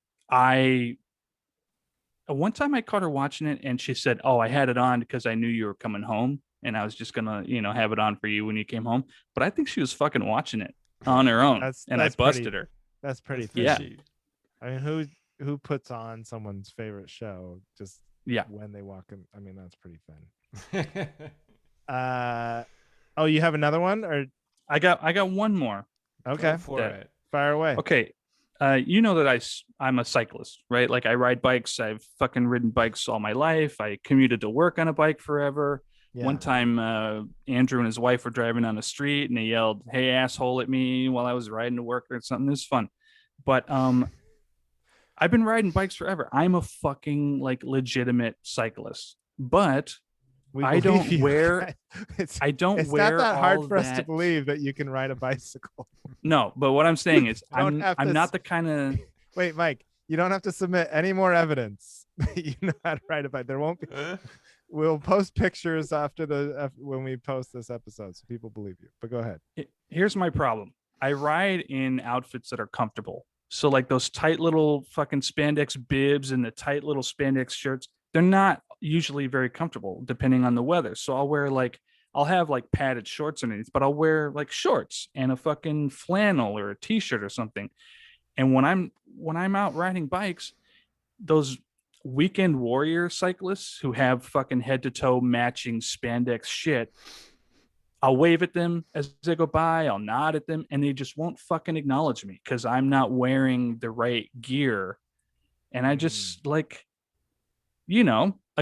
one time I caught her watching it, and she said, "Oh, I had it on because I knew you were coming home, and I was just gonna, have it on for you when you came home." But I think she was fucking watching it on her own, and I busted her. That's pretty Yeah. fishy. I mean, who puts on someone's favorite show just when they walk in? I mean, that's pretty thin. Oh, you have another one, or I got one more. Okay, Go for it. Fire away. Okay. You know that I'm a cyclist, right? Like I ride bikes. I've fucking ridden bikes all my life. I commuted to work on a bike forever. Yeah. One time, Andrew and his wife were driving on the street and they yelled, "Hey, asshole," at me while I was riding to work or something. It was fun. But I've been riding bikes forever. I'm a fucking like legitimate cyclist. But I don't wear It's I don't not wear that hard all for us to that- believe that you can ride a bicycle. No, but what I'm saying is Don't have I'm to not the kind of Wait, Mike, you don't have to submit any more evidence that you know how to ride a bike. There won't be. We'll post pictures after when we post this episode, so people believe you. But go ahead. Here's my problem. I ride in outfits that are comfortable. So like those tight little fucking spandex bibs and the tight little spandex shirts, they're not usually very comfortable depending on the weather. So I'll have like padded shorts underneath, but I'll wear like shorts and a fucking flannel or a t-shirt or something. And when I'm out riding bikes, those weekend warrior cyclists who have fucking head to toe matching spandex shit, I'll wave at them as they go by, I'll nod at them, and they just won't fucking acknowledge me because I'm not wearing the right gear. And I just a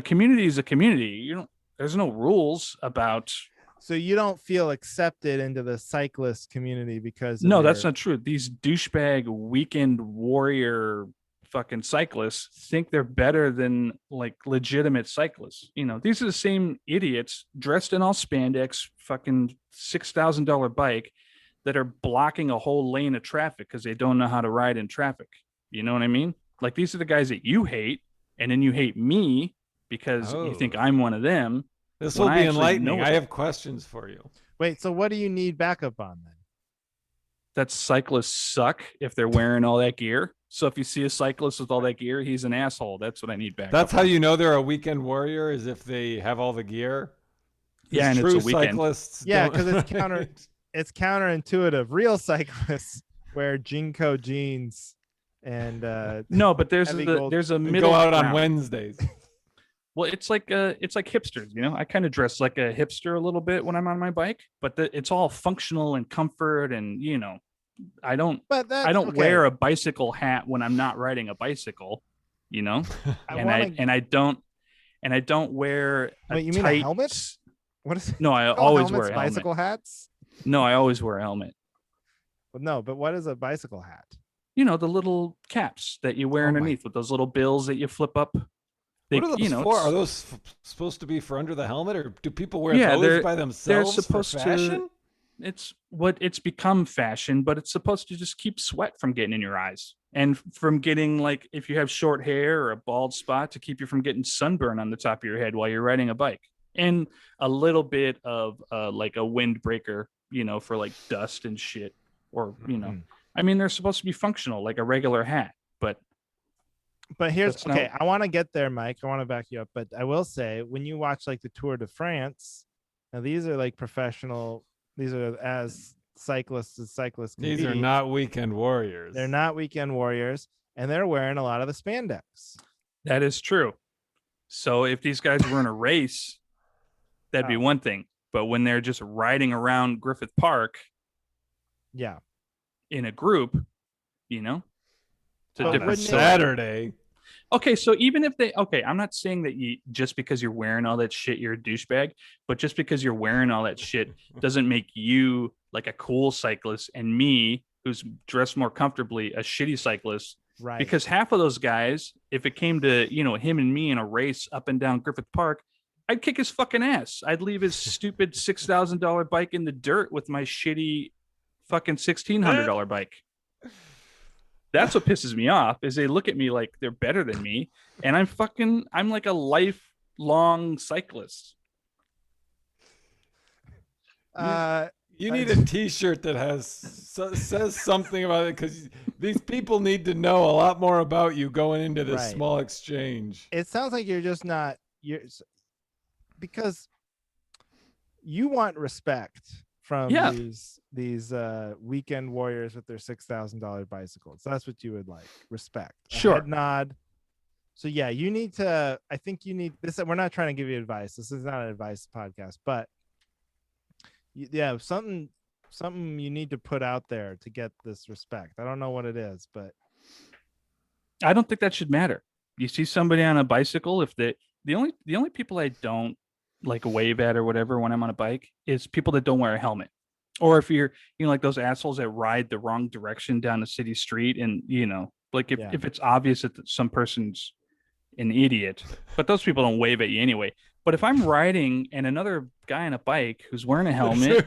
community is a community. There's no rules about. So you don't feel accepted into the cyclist community because No, that's not true. These douchebag weekend warrior fucking cyclists think they're better than like legitimate cyclists. These are the same idiots dressed in all spandex, fucking $6,000 bike that are blocking a whole lane of traffic because they don't know how to ride in traffic. You know what I mean? Like these are the guys that you hate, and then you hate me because you think I'm one of them. This will be enlightening. I have questions for you. Wait, so what do you need backup on then? That cyclists suck if they're wearing all that gear. So if you see a cyclist with all that gear, he's an asshole. That's what I need back. That's how you know they're a weekend warrior, is if they have all the gear. Yeah, and true it's a weekend. Cyclists. Yeah, because it's counterintuitive. Real cyclists wear Jinko jeans and no, but there's a middle go out ground. on Wednesdays. Well, it's like hipsters, I kind of dress like a hipster a little bit when I'm on my bike, but it's all functional and comfort, and I don't wear a bicycle hat when I'm not riding a bicycle, I don't wear a Wait, you mean a helmet? What is? No, I always wear a helmet. Bicycle hats? No, I always wear a helmet. Well, no, but what is a bicycle hat? The little caps that you wear underneath with those little bills that you flip up. What are those for? Are those supposed to be for under the helmet, or do people wear those by themselves? They're supposed for fashion? It's become fashion, but it's supposed to just keep sweat from getting in your eyes and from getting, like, if you have short hair or a bald spot, to keep you from getting sunburn on the top of your head while you're riding a bike, and a little bit of like a windbreaker, for like dust and shit, or I mean, they're supposed to be functional like a regular hat, But here's I want to get there, Mike. I want to back you up, but I will say, when you watch like the Tour de France, now these are like professional. These are as cyclists as cyclists can be. These are not weekend warriors. They're not weekend warriors, and they're wearing a lot of the spandex. That is true. So if these guys were in a race, that'd be one thing. But when they're just riding around Griffith Park, in a group, on a Saturday. Okay, so even if I'm not saying that just because you're wearing all that shit, you're a douchebag, but just because you're wearing all that shit doesn't make you like a cool cyclist, and me, who's dressed more comfortably, a shitty cyclist Right. Because half of those guys, if it came to, him and me in a race up and down Griffith Park, I'd kick his fucking ass. I'd leave his stupid $6,000 bike in the dirt with my shitty fucking $1,600 bike. That's what pisses me off, is they look at me like they're better than me, and I'm like a lifelong cyclist. You need a T-shirt that says something about it, because these people need to know a lot more about you going into this small exchange. It sounds like you're just not because you want respect from these weekend warriors with their $6,000 bicycles. That's what you would like. Respect. Sure. A head nod. So yeah, you need to. I think you need this. We're not trying to give you advice. This is not an advice podcast, but yeah, something you need to put out there to get this respect. I don't know what it is, but I don't think that should matter. You see somebody on a bicycle, if the only people I don't like wave at or whatever when I'm on a bike is people that don't wear a helmet. Or if you're, like those assholes that ride the wrong direction down a city street, and like if it's obvious that some person's an idiot, but those people don't wave at you anyway. But if I'm riding and another guy on a bike who's wearing a helmet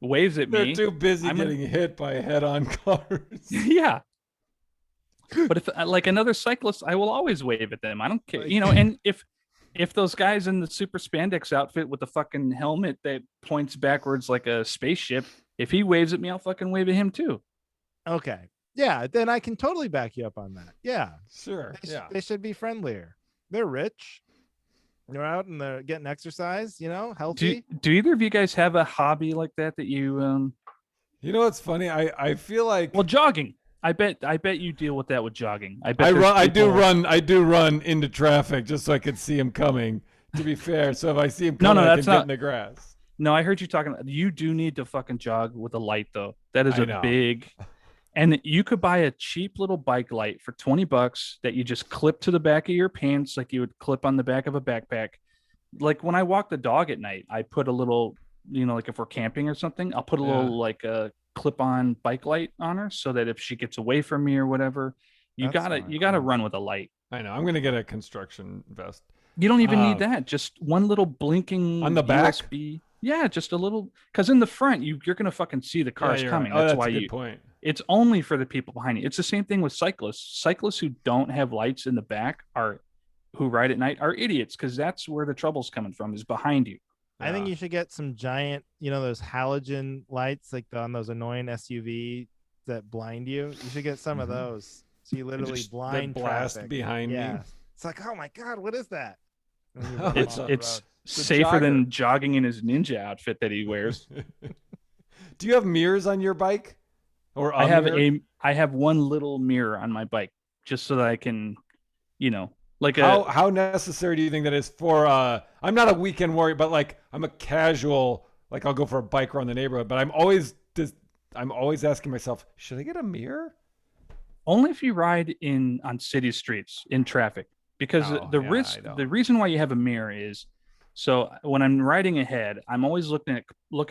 waves at me, they're too busy getting hit by head-on cars. Yeah. But if like another cyclist, I will always wave at them. I don't care, and if those guys in the super spandex outfit with the fucking helmet that points backwards like a spaceship, if he waves at me, I'll fucking wave at him too. Okay. Yeah, then I can totally back you up on that. Yeah. Sure. They should be friendlier. They're rich. They're out and they're getting exercise, healthy. Do either of you guys have a hobby like that you You know what's funny? I feel like jogging. I bet you deal with that with jogging. I do run into traffic just so I can see him coming. To be fair, so if I see him coming, I can get in the grass. No, I heard you talking. You do need to fucking jog with a light though. That is a big. And you could buy a cheap little bike light for $20 that you just clip to the back of your pants like you would clip on the back of a backpack. Like when I walk the dog at night, I put a little, like if we're camping or something, I'll put a little like a clip-on bike light on her so that if she gets away from me or whatever, you gotta run with a light. I know. I'm gonna get a construction vest. You don't even need that. Just one little blinking on the back. USB. Yeah, just a little. Because in the front, you're gonna fucking see the cars coming. Right. That's why a good point. It's only for the people behind you. It's the same thing with cyclists. Cyclists who don't have lights in the back who ride at night are idiots, because that's where the trouble's coming from, is behind you. I think you should get some giant, those halogen lights like on those annoying SUV that blind you. You should get some of those. So you literally blind blast traffic behind me. It's like, oh my God, what is that? It's safer than jogging in his ninja outfit that he wears. Do you have mirrors on your bike? Or I have one little mirror on my bike just so that I can, like how necessary do you think that is for I'm not a weekend warrior, but like I'm a casual, like I'll go for a bike around the neighborhood, but I'm always asking myself, should I get a mirror? Only if you ride on city streets in traffic, because the reason why you have a mirror is so when I'm riding ahead, I'm always looking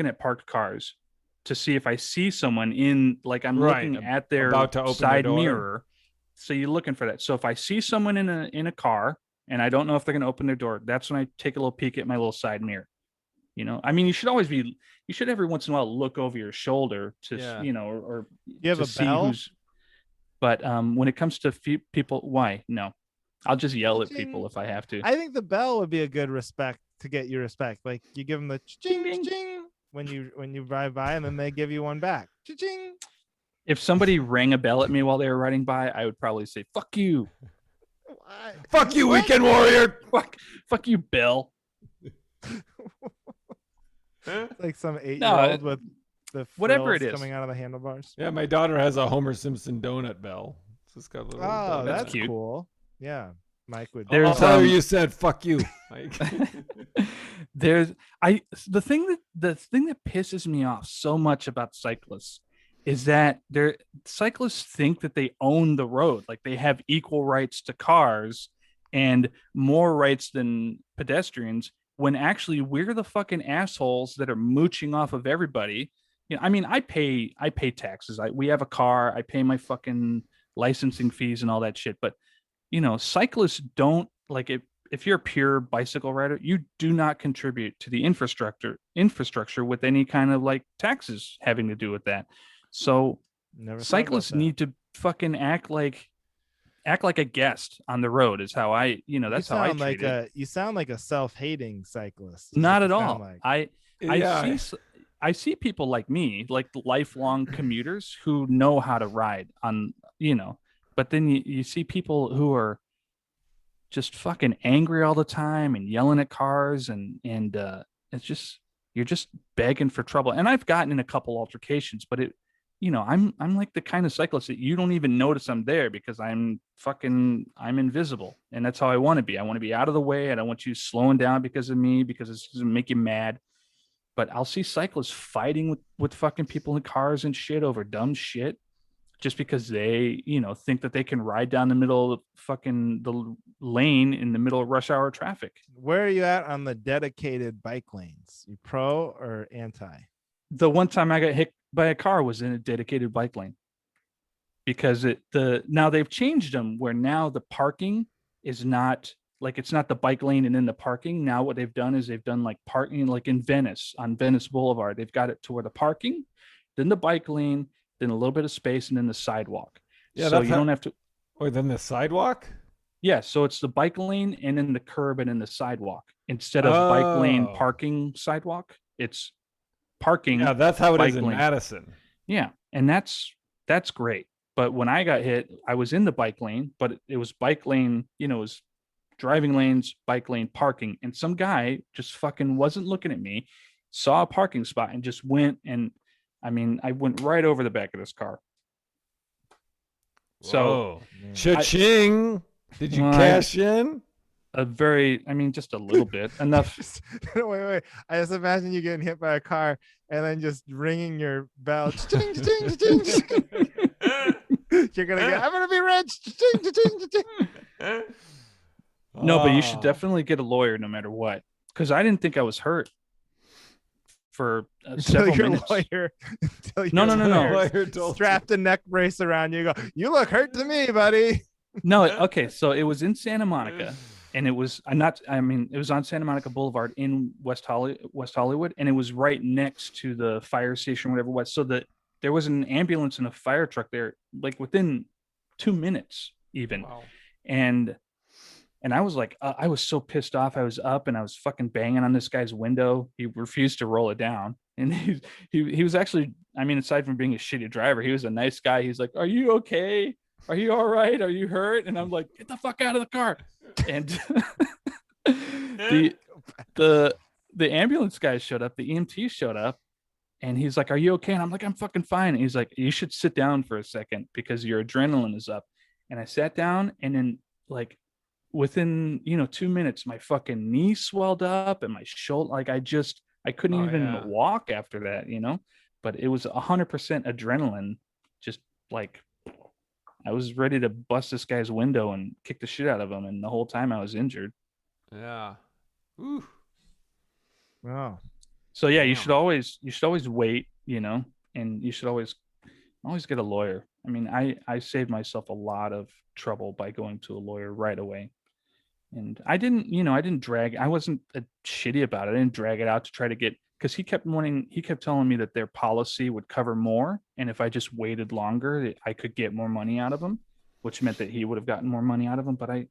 at parked cars to see if I see someone I'm looking at their side mirror. So you're looking for that. So if I see someone in a car and I don't know if they're going to open their door, that's when I take a little peek at my little side mirror. I mean, you should every once in a while look over your shoulder to, or you have to a see bell? But when it comes to people, why? No, I'll just yell at people if I have to. I think the bell would be a good respect to get you respect. Like you give them the ching ching when you drive by, and then they give you one back. Ching. If somebody rang a bell at me while they were riding by, I would probably say, fuck you. Why? Fuck you, weekend warrior. Fuck you, Bill. Like some 8-year-old with the whatever it is coming out of the handlebars. Yeah, my daughter has a Homer Simpson donut bell. It's got a little that's cute. Cool. Yeah. Mike would. I'll tell her you said fuck you, Mike. The thing that pisses me off so much about cyclists is that cyclists think that they own the road, like they have equal rights to cars and more rights than pedestrians, when actually we're the fucking assholes that are mooching off of everybody. I mean, I pay taxes. We have a car. I pay my fucking licensing fees and all that shit. But cyclists don't like it. If you're a pure bicycle rider, you do not contribute to the infrastructure with any kind of like taxes having to do with that. So Never thought about cyclists that. need to fucking act like a guest on the road is how I, that's how I treat it. You sound like a self-hating cyclist. is Not what at you all. sound like. I see people like me, like lifelong commuters who know how to ride on, but then you see people who are just fucking angry all the time and yelling at cars and it's just you're just begging for trouble. And I've gotten in a couple altercations, but I'm like the kind of cyclist that you don't even notice I'm there because I'm invisible. And that's how I want to be. I want to be out of the way. I don't want you slowing down because of me, because it's going to make you mad. But I'll see cyclists fighting with fucking people in cars and shit over dumb shit just because they, think that they can ride down the middle of the lane in the middle of rush hour traffic. Where are you at on the dedicated bike lanes? You pro or anti? The one time I got hit by a car was in a dedicated bike lane because now they've changed them where now the parking is not like, it's not the bike lane and then the parking. Now what they've done is they've done like parking, like in Venice on Venice Boulevard. They've got it to where the parking, then the bike lane, then a little bit of space, and then the sidewalk. Yeah, so you don't have to. Or then the sidewalk? Yeah, so it's the bike lane and then the curb and then the sidewalk. Instead of bike lane, parking, sidewalk, it's parking. Yeah, that's how it is in Madison. Yeah, and that's great. But when I got hit, I was in the bike lane, but it was bike lane, it was driving lanes, bike lane, parking. And some guy just fucking wasn't looking at me, saw a parking spot and just went and I went right over the back of this car. So, cha-ching! Did you cash in? Just a little bit. Enough. Wait. I just imagine you getting hit by a car and then just ringing your bell. You're I'm gonna be rich. No, but you should definitely get a lawyer no matter what. Because I didn't think I was hurt for several minutes. No. Strapped a neck brace around you. Go, you look hurt to me, buddy. No, okay. So it was in Santa Monica, and it was it was on Santa Monica Boulevard in West Hollywood, and it was right next to the fire station, whatever it was. So that there was an ambulance and a fire truck there, like within 2 minutes, even. Wow. And I was like, I was so pissed off. I was up and I was fucking banging on this guy's window. He refused to roll it down. And he was actually, aside from being a shitty driver, he was a nice guy. He's like, are you okay? Are you all right? Are you hurt? And I'm like, get the fuck out of the car. And the ambulance guy showed up. The EMT showed up. And he's like, are you okay? And I'm like, I'm fucking fine. And he's like, you should sit down for a second because your adrenaline is up. And I sat down and then like, within 2 minutes my fucking knee swelled up and my shoulder, like I couldn't even walk after that, but it was 100% adrenaline. Just like I was ready to bust this guy's window and kick the shit out of him, and the whole time I was injured. Yeah. Ooh. Wow. So yeah, you should always wait, and you should always get a lawyer. I saved myself a lot of trouble by going to a lawyer right away. And I wasn't shitty about it. I didn't drag it out to try to get, because he kept telling me that their policy would cover more. And if I just waited longer, I could get more money out of him, which meant that he would have gotten more money out of him. But I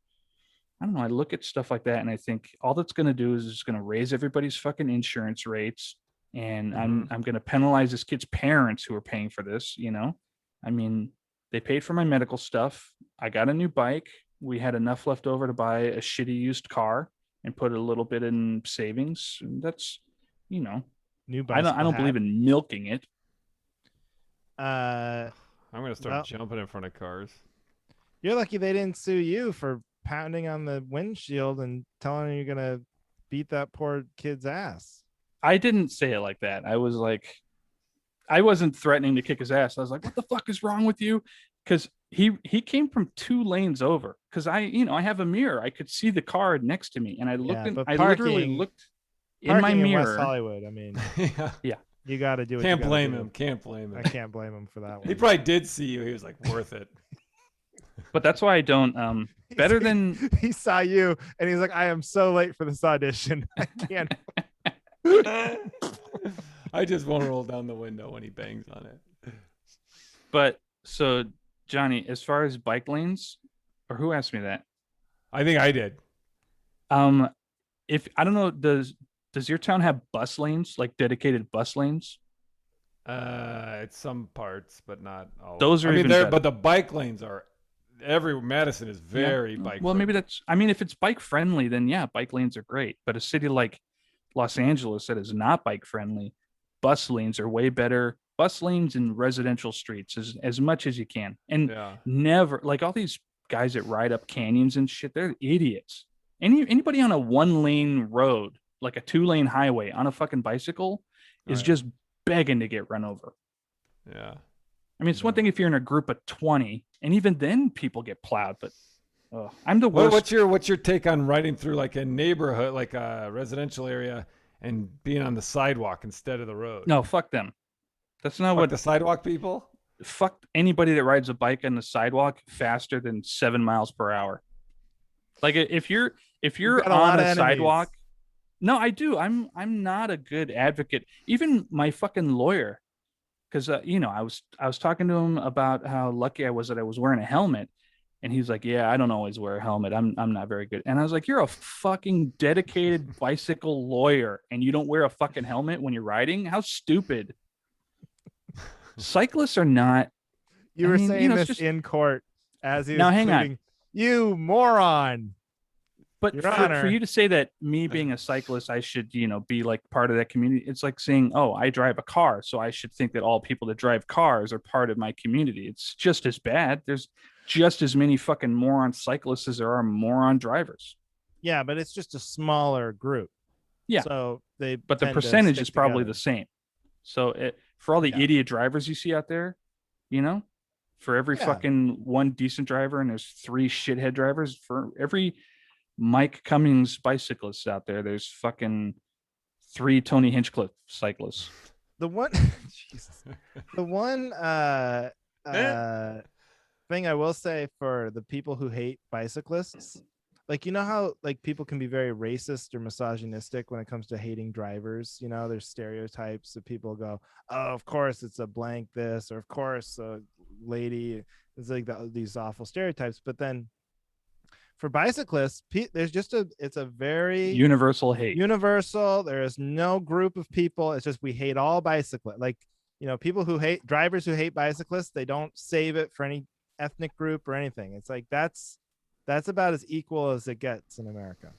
don't know. I look at stuff like that and I think all that's going to do is it's going to raise everybody's fucking insurance rates. And I'm going to penalize this kid's parents who are paying for this, they paid for my medical stuff. I got a new bike. We had enough left over to buy a shitty used car and put a little bit in savings. That's, new I don't believe in milking it. I'm going to start jumping in front of cars. You're lucky they didn't sue you for pounding on the windshield and telling you you're going to beat that poor kid's ass. I didn't say it like that. I was like, I wasn't threatening to kick his ass. I was like, what the fuck is wrong with you? Because he came from 2 lanes over. Because I have a mirror. I could see the car next to me. And I looked I literally looked in my mirror. In West Hollywood, yeah. You got to do it. Can't blame him. Can't blame him. I can't blame him for that one. He probably did see you. He was like, worth it. But that's why I don't. Better than he saw you and he's like, I am so late for this audition. I can't. I just won't roll down the window when he bangs on it. But so Johnny, as far as bike lanes, or who asked me that? I think I did. Um, if I don't know, does your town have bus lanes, like dedicated bus lanes? It's some parts, but not all. Those of are them. I mean, even there, better. but the bike lanes are. Madison is very bike. Well, maybe friendly. that's. I mean, if it's bike friendly, then yeah, bike lanes are great. But a city like Los Angeles that is not bike friendly, bus lanes are way better. Bus lanes in residential streets as much as you can, and Yeah. never like all these guys that ride up canyons and shit. They're idiots. Anybody on a 1 lane road, like a 2 lane highway, on a fucking bicycle, is Right. just begging to get run over. Yeah. I mean, it's one thing if you're in a group of 20, and even then people get plowed. But I'm the worst. What's your take on riding through like a neighborhood, like a residential area, and being on the sidewalk instead of the road? No, fuck them. That's not Fuck what the sidewalk people. fuck anybody that rides a bike on the sidewalk faster than 7 miles per hour. Like if you're got a lot on of a enemies. sidewalk, no, I do. I'm not a good advocate. Even my fucking lawyer, because I was talking to him about how lucky I was that I was wearing a helmet, and he's like, "Yeah, I don't always wear a helmet. I'm not very good." And I was like, "You're a fucking dedicated bicycle lawyer, and you don't wear a fucking helmet when you're riding? How stupid!" Cyclists are not. You I were mean, saying it's this just in court as he now. was Hang on. pleading, you moron. But Your for Honor. you to say that me being a cyclist, I should, be like part of that community. It's like saying, oh, I drive a car, so I should think that all people that drive cars are part of my community. It's just as bad. There's just as many fucking moron cyclists as there are moron drivers. Yeah, but it's just a smaller group. Yeah. So they But the tend to percentage stick is probably together. the same. So for all the Yeah. idiot drivers you see out there, for every Yeah. fucking one decent driver and there's 3 shithead drivers, for every Mike Cummings bicyclist out there, there's fucking 3 Tony Hinchcliffe cyclists. The one Jesus. The one thing I will say for the people who hate bicyclists, like, you know how like people can be very racist or misogynistic when it comes to hating drivers. There's stereotypes that people go, oh, of course it's a blank this, or of course a lady. It's like these awful stereotypes. But then for bicyclists, there's just it's a very Universal hate. universal. There is no group of people. It's just we hate all bicyclists. Like, people who hate drivers who hate bicyclists, they don't save it for any ethnic group or anything. It's like that's about as equal as it gets in America.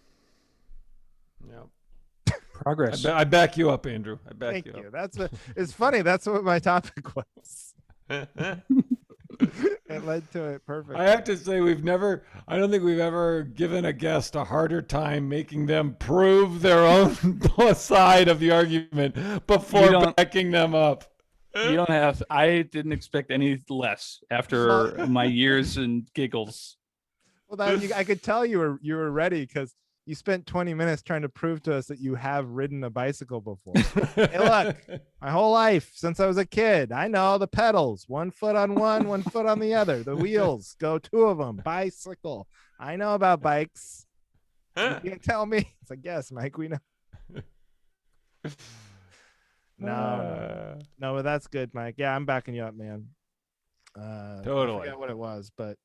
Yeah. Progress. I back you up, Andrew. I back Thank you you. It's funny. That's what my topic was. up. It led to it perfectly. I have to say, I don't think we've ever given a guest a harder time making them prove their own side of the argument before backing them up. You don't have. I didn't expect any less after my years and giggles. Well, I could tell you were ready because you spent 20 minutes trying to prove to us that you have ridden a bicycle before. Hey, look, my whole life since I was a kid, I know the pedals, 1 foot on one foot on the other. The wheels go 2 of them. Bicycle. I know about bikes. You can't tell me. It's like, yes, Mike, we know. No, but that's good, Mike. Yeah, I'm backing you up, man. Totally. I forget what it was, but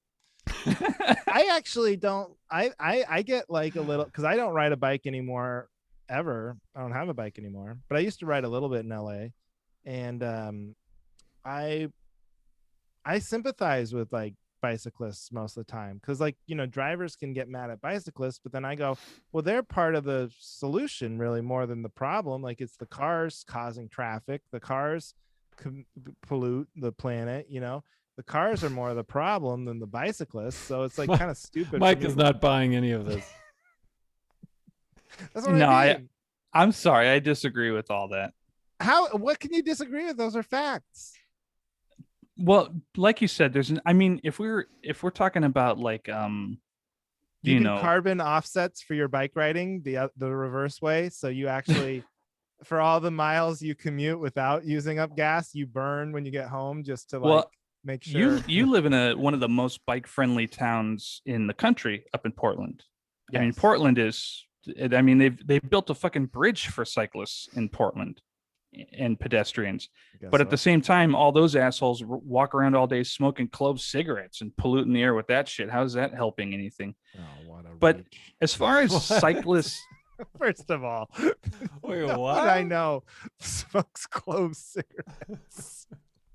I actually don't. I get like a little because I don't ride a bike anymore ever. I don't have a bike anymore, but I used to ride a little bit in LA, and I sympathize with like bicyclists most of the time because like drivers can get mad at bicyclists, but then I go, well, they're part of the solution really more than the problem. Like it's the cars causing traffic, the cars pollute the planet. The cars are more of the problem than the bicyclists, so it's like kind of stupid. Mike is not buying any of this. That's what I mean. I'm sorry, I disagree with all that. What can you disagree with? Those are facts. Well, like you said, if we're talking about like you can carbon offsets for your bike riding the reverse way, so you actually for all the miles you commute without using up gas, you burn when you get home just to like make sure. You live in one of the most bike friendly towns in the country, up in Portland. I mean, Yes. Portland is. I mean, they've built a fucking bridge for cyclists in Portland and pedestrians. I guess But at so. the same time, all those assholes walk around all day smoking clove cigarettes and polluting the air with that shit. How's that helping anything? Oh, what a But reach. as far as What? cyclists, First of all, Wait, no what? one I know smokes clove cigarettes.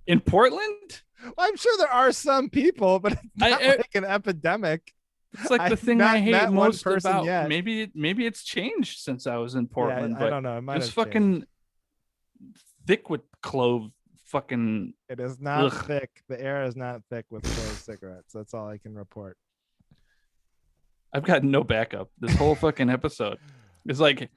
in Portland, I'm sure there are some people, but it's not I- like an epidemic. it's like the I've thing not I hate met one most person about. yet. Maybe it's changed since I was in Portland. I but don't know. It might it's have changed. fucking thick with clove. Fucking It is not Ugh. thick. The air is not thick with clove cigarettes. That's all I can report. I've got no backup. This whole fucking episode. It's like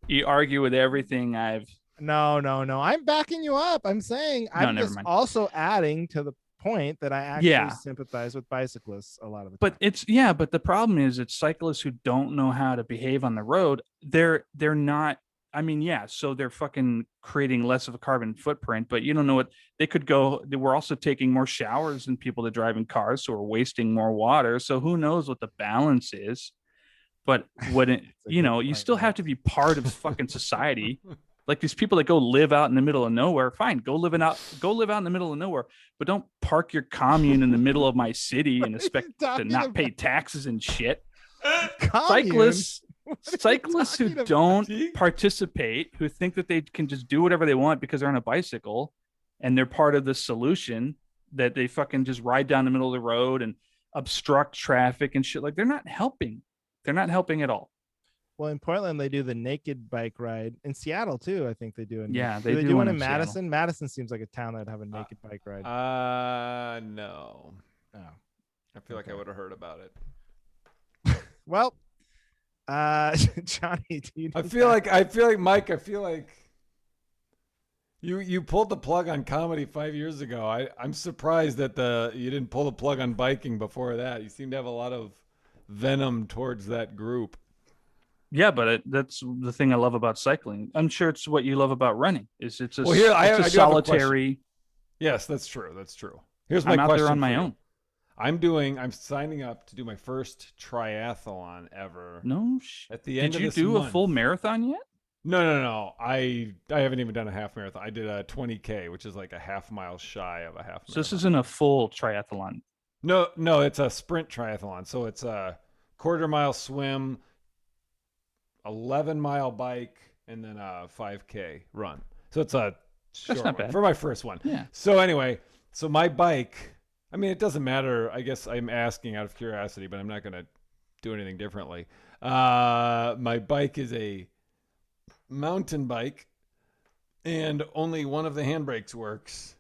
you argue with everything I've. No. I'm backing you up. I'm saying I'm never just mind. also adding to the point that I actually Yeah. sympathize with bicyclists a lot of the But time. but the problem is it's cyclists who don't know how to behave on the road. They're not. I mean, yeah, so they're fucking creating less of a carbon footprint, but you don't know what they could go. We're also taking more showers than people that drive in cars, so we're wasting more water. So who knows what the balance is? But what it, a you good know, you point, still have Mike. to be part of fucking society. Like these people that go live out in the middle of nowhere, fine, go live out in the middle of nowhere, but don't park your commune in the middle of my city and What are expect you to talking not pay about? taxes and shit. Commune? Cyclists who talking about? don't See? participate, who think that they can just do whatever they want because they're on a bicycle and they're part of the solution, that they fucking just ride down the middle of the road and obstruct traffic and shit. Like they're not helping. They're not helping at all. Well, in Portland, they do the naked bike ride. In Seattle, too, I think they do. Yeah, do they do do one one in in Seattle. Madison. Madison seems like a town that'd have a naked bike ride. No. Oh. I feel like I Okay. would have heard about it. Well, Johnny, do you I need feel that? like Mike, you pulled the plug on comedy 5 years ago. I'm surprised that you didn't pull the plug on biking before that. You seem to have a lot of venom towards that group. Yeah, but that's the thing I love about cycling. I'm sure it's what you love about running. Is it's a, Well, here, I it's a do have a solitary. Yes, that's true. That's true. Here's my I'm out question there on my for you. own. I'm signing up to do my first triathlon ever. No, At the end did of you this do a month. full marathon yet? No. I haven't even done a half marathon. I did a 20K, which is like a half mile shy of a half So this marathon. isn't a full triathlon. No, it's a sprint triathlon. So it's a quarter mile swim, 11-mile bike, and then a 5K run. So it's a short not one bad. for my first one. Yeah. So anyway, so my bike, I mean, it doesn't matter. I guess I'm asking out of curiosity, but I'm not going to do anything differently. My bike is a mountain bike, and only one of the handbrakes works,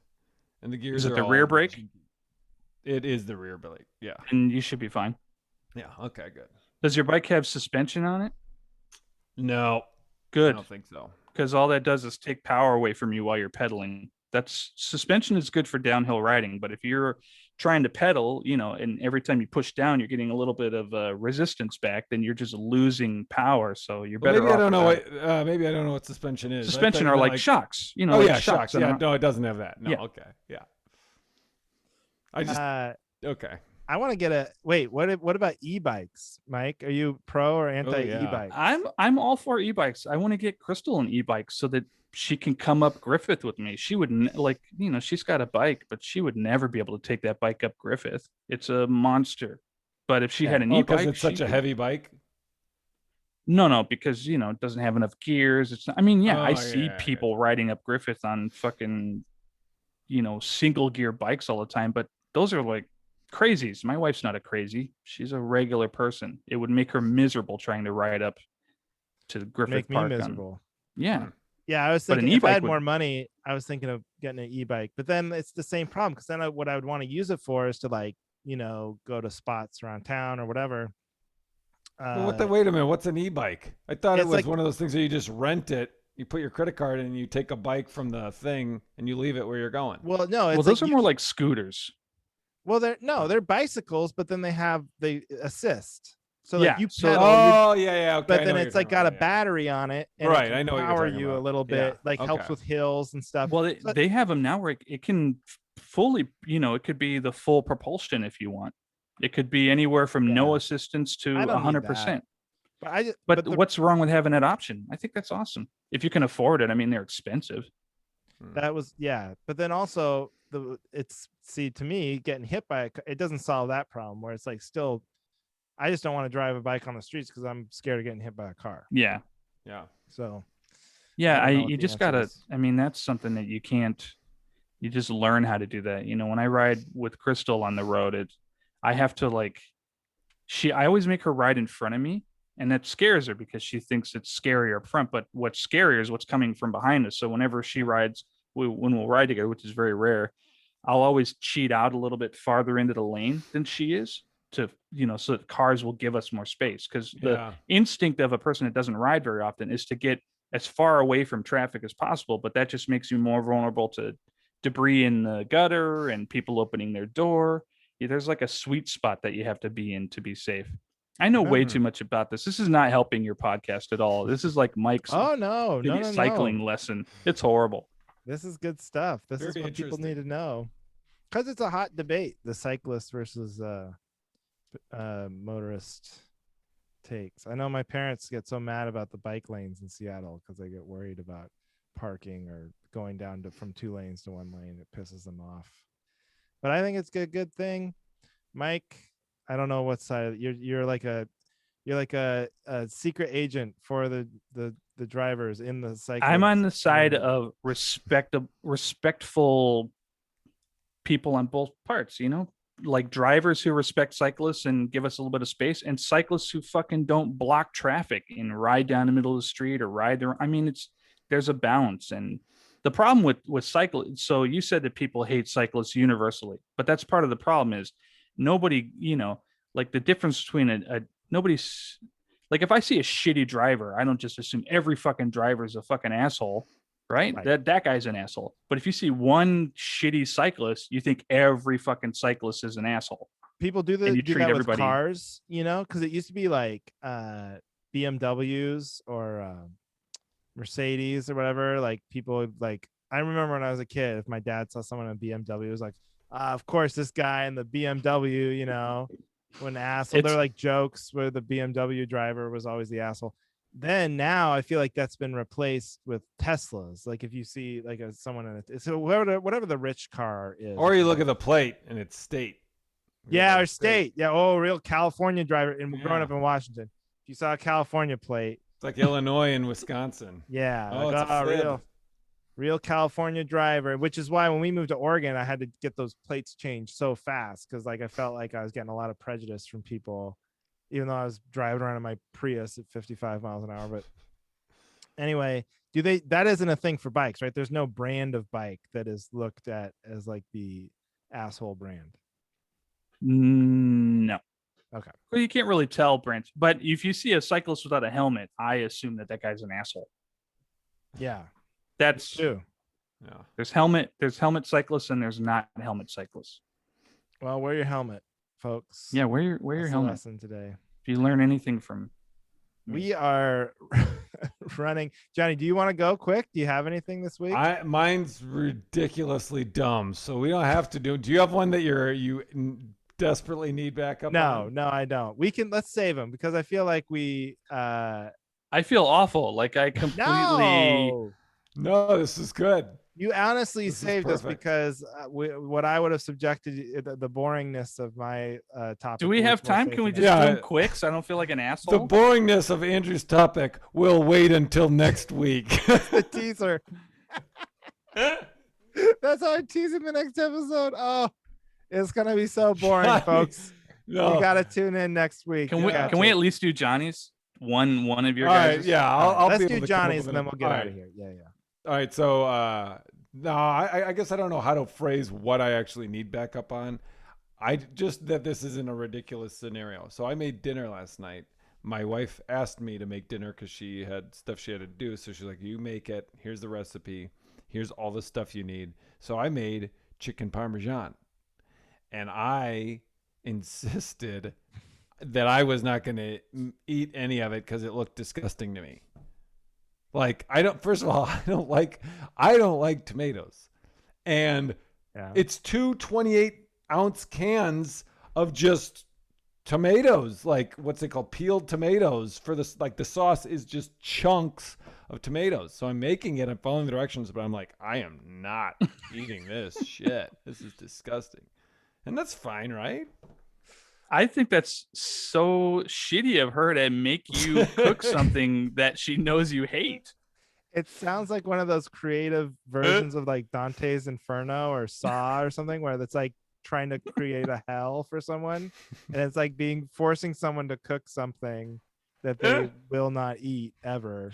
and the gears Is it are the all rear brake? junky. It is the rear brake. Yeah. And you should be fine. Yeah. Okay. Good. Does your bike have suspension on it? No, I Good, don't think so. because all that does is take power away from you while you're pedaling. That's suspension is good for downhill riding, but if you're trying to pedal, and every time you push down, you're getting a little bit of resistance back, then you're just losing power. So you're Well, better maybe I off don't know without what. Maybe I don't know what suspension is. I suspension thought are you meant like shocks. Oh like yeah, shocks. that Yeah, are- no, it doesn't have that. No. Yeah. Okay. Yeah. I just okay. I want to get a wait. What about e-bikes, Mike? Are you pro or anti yeah. e-bike? I'm all for e-bikes. I want to get Crystal an e-bike so that she can come up Griffith with me. She would she's got a bike, but she would never be able to take that bike up Griffith. It's a monster. But if she had an because e-bike, it's such she a could- heavy bike. No, because it doesn't have enough gears. It's not, I mean, yeah, Oh, I see yeah. people riding up Griffith on fucking single gear bikes all the time, but those are like crazies. My wife's not a crazy. She's a regular person. It would make her miserable trying to ride up to Griffith Make me Park. miserable. Yeah. Yeah, I was But an thinking if I e-bike had would- more money, I was thinking of getting an e-bike. But then it's the same problem because then what I would want to use it for is to go to spots around town or whatever. Well, wait a minute. What's an e-bike? I thought it it's was like- one of those things where you just rent it. You put your credit card in, and you take a bike from the thing, and you leave it where you're going. Well, no, it's Well, those like are more like scooters. well, they're bicycles, but then they assist. So Yeah, like you so- pedal, Oh yeah. Okay. but I then know it's what like you're got a talking about, battery on it, and Right, it can I know what you're power talking you a about. little bit, Yeah, like helps okay. with hills and stuff. Well, they have them now where it can fully, it could be the full propulsion if you want. It could be anywhere from no Yeah. assistance to I don't need 100%. But But what's wrong with having that option? I think that's awesome. If you can afford it. I mean, they're expensive. that was But then also to me, getting hit by it doesn't solve that problem. Where it's like still, I just don't want to drive a bike on the streets because I'm scared of getting hit by a car. Yeah. Yeah. So Yeah, don't know what you the just answer gotta. is. I mean, that's something that you can't. You just learn how to do that. When I ride with Crystal on the road, I have to I always make her ride in front of me, and that scares her because she thinks it's scarier up front. But what's scarier is what's coming from behind us. So whenever she rides, when we'll ride together, which is very rare, I'll always cheat out a little bit farther into the lane than she is to, so that cars will give us more space. Because the instinct of a person that doesn't ride very often is to get as far away from traffic as possible. But that just makes you more vulnerable to debris in the gutter and people opening their door. There's like a sweet spot that you have to be in to be safe. I know way too much about this. This is not helping your podcast at all. This is like Mike's no, cycling lesson. It's horrible. This is good stuff. This is what people need to know. Because it's a hot debate, the cyclist versus motorist takes. I know my parents get so mad about the bike lanes in Seattle because they get worried about parking or going down from 2 lanes to 1 lane. It pisses them off. But I think it's a good thing. Mike, I don't know what side you're like a secret agent for the drivers in the cycle. I'm on the side of respectful people on both parts, like drivers who respect cyclists and give us a little bit of space, and cyclists who fucking don't block traffic and ride down the middle of the street or ride there. I mean, there's a balance. And the problem with cyclists, so you said that people hate cyclists universally, but that's part of the problem is nobody, like the difference between nobody's like, if I see a shitty driver, I don't just assume every fucking driver is a fucking asshole, right? That guy's an asshole. But if you see one shitty cyclist, you think every fucking cyclist is an asshole. People do that with cars, because it used to be like BMWs or Mercedes or whatever. Like people I remember when I was a kid, if my dad saw someone in a BMW, it was like, of course, this guy in the BMW, when asshole. They're like jokes where the BMW driver was always the asshole. Then now I feel like that's been replaced with Teslas. Like if you see like someone in it, so whatever the rich car is, or you look at the plate and it's state. Or state. Yeah. Oh, real California driver. And growing up in Washington, if you saw a California plate, it's like Illinois and Wisconsin. Yeah. Like, real California driver, which is why when we moved to Oregon, I had to get those plates changed so fast because I felt like I was getting a lot of prejudice from people, even though I was driving around in my Prius at 55 miles an hour. But anyway, that isn't a thing for bikes, right? There's no brand of bike that is looked at as like the asshole brand. No. Okay. Well, you can't really tell brands, but if you see a cyclist without a helmet, I assume that guy's an asshole. Yeah. That's true. Yeah. There's helmet cyclists and there's not helmet cyclists. Well, wear your helmet, folks. Yeah, wear your helmet. Lesson today. If you learn anything from we are running. Johnny, do you want to go quick? Do you have anything this week? Mine's ridiculously dumb, so we don't have to do you have one that you desperately need backup on? No, I don't. Let's save them because I feel like I feel awful. Like I completely No, this is good. You honestly saved us because what I would have subjected the boringness of my topic. Do we have time? Can we just do them quick so I don't feel like an asshole? The boringness of Andrew's topic will wait until next week. The teaser. That's how I tease in the next episode. Oh, it's gonna be so boring, Johnny, folks. No. You gotta tune in next week. Can we at least do Johnny's? One of your All guys? Right, yeah, I'll let's do Johnny's and then we'll get out of here. Yeah. All right, so no, I guess I don't know how to phrase what I actually need backup on. I just that this isn't a ridiculous scenario. So I made dinner last night. My wife asked me to make dinner because she had stuff she had to do. So she's like, "You make it. Here's the recipe. Here's all the stuff you need." So I made chicken parmesan, and I insisted that I was not going to eat any of it because it looked disgusting to me. Like first of all, I don't like tomatoes. And Yeah. It's 2 28-ounce cans of just tomatoes, like what's it called, peeled tomatoes for this. Like the sauce is just chunks of tomatoes. So I'm making it, I'm following the directions, but I'm like, I am not eating this shit. This is disgusting. And that's fine, right? I think that's so shitty of her to make you cook something that she knows you hate. It sounds like one of those creative versions of like Dante's Inferno or Saw or something, where it's like trying to create a hell for someone, and it's like forcing someone to cook something that they will not eat ever,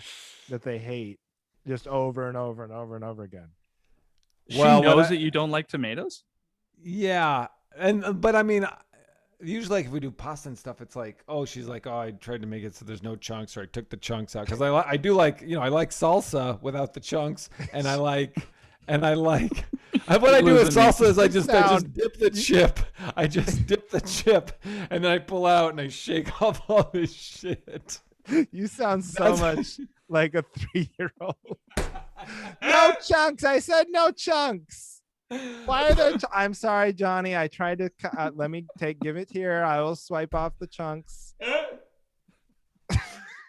that they hate, just over and over and over and over again. She knows that you don't like tomatoes? Yeah. But I mean, usually like if we do pasta and stuff, it's like, oh, she's like, oh, I tried to make it so there's no chunks, or I took the chunks out, because I do like, I like salsa without the chunks, and I like what I do with salsa is I just dip the chip. I just dip the chip, and then I pull out and I shake off all this shit. You sound so much like a 3-year-old. No chunks. I said no chunks. Why are there? I'm sorry, Johnny. I tried to. Let me give it here. I will swipe off the chunks.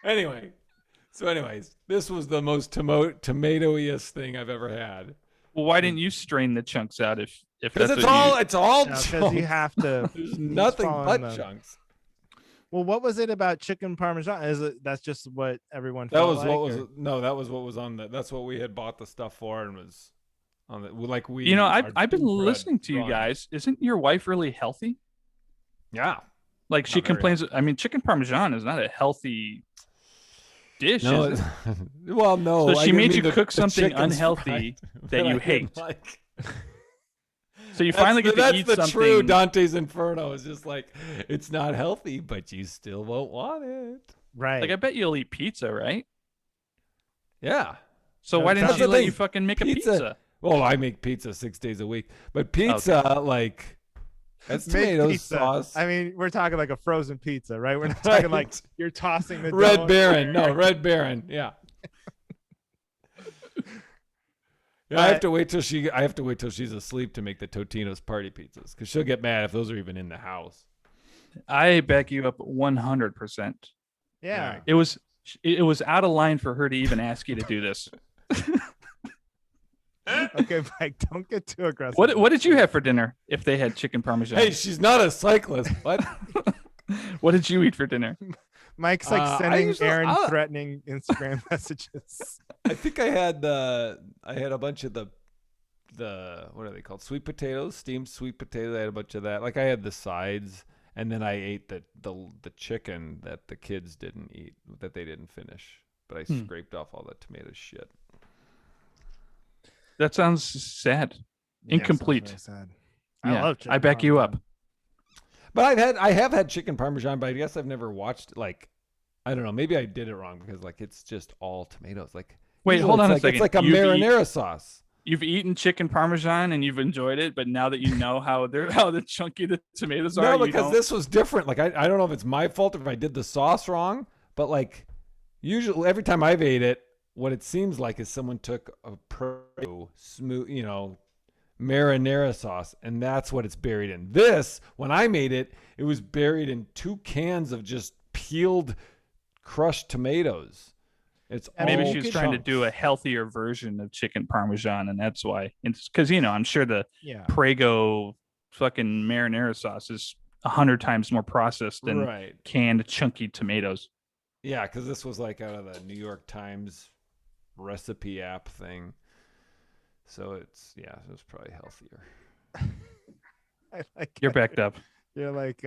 Anyways, this was the most tomatoiest thing I've ever had. Well, why didn't you strain the chunks out if because that's it's all chunks. Because you have to. There's nothing but chunks. Well, what was it about chicken parmesan? That's just what everyone that felt was like, what was no, that was what was on the. That's what we had bought the stuff for, and was on the like we. I've been listening to you guys. Isn't your wife really healthy? Yeah, like she complains. I mean, chicken parmesan is not a healthy dish. No, is it? Well, no. So she made you cook something unhealthy that you hate. Like. So you finally get to eat something. That's the true Dante's Inferno. It's just like, it's not healthy, but you still won't want it. Right. Like, I bet you'll eat pizza, right? Yeah. So why didn't she let you fucking make a pizza? Well, I make pizza 6 days a week. But pizza, like, that's tomato sauce. I mean, we're talking like a frozen pizza, right? We're not talking like you're tossing the Red Baron. No, Red Baron. Yeah. Yeah, I have to wait till she's asleep to make the Totino's party pizzas, because she'll get mad if those are even in the house. I back you up 100%. Yeah. Right. It was out of line for her to even ask you to do this. Okay, Mike, don't get too aggressive. What did you have for dinner if they had chicken parmesan? Hey, she's not a cyclist. What? What did you eat for dinner? Mike's like sending Aaron threatening Instagram messages. I think I had a bunch of the what are they called? Sweet potatoes, steamed sweet potatoes. I had a bunch of that. Like I had the sides, and then I ate the chicken that the kids didn't eat, that they didn't finish. But I scraped off all the tomato shit. That sounds sad. Incomplete. Really sad. Yeah, I love chicken. I back you up. But I have had chicken parmesan, but I guess I've never watched, like, I don't know, maybe I did it wrong, because like it's just all tomatoes. Like, wait, hold on a second. It's like a marinara sauce. You've eaten chicken parmesan and you've enjoyed it, but now that you know how the chunky the tomatoes are, no, because this was different. Like I don't know if it's my fault or if I did the sauce wrong, but like usually every time I've ate it, what it seems like is someone took a smooth, marinara sauce, and that's what it's buried in. This, when I made it, it was buried in 2 cans of just peeled, crushed tomatoes. It's maybe she was trying to do a healthier version of chicken parmesan, and that's why. Because I'm sure the Prego fucking marinara sauce is 100 times more processed than canned chunky tomatoes. Yeah, because this was like out of the New York Times recipe app thing. So it was probably healthier. You're backed up. You're like,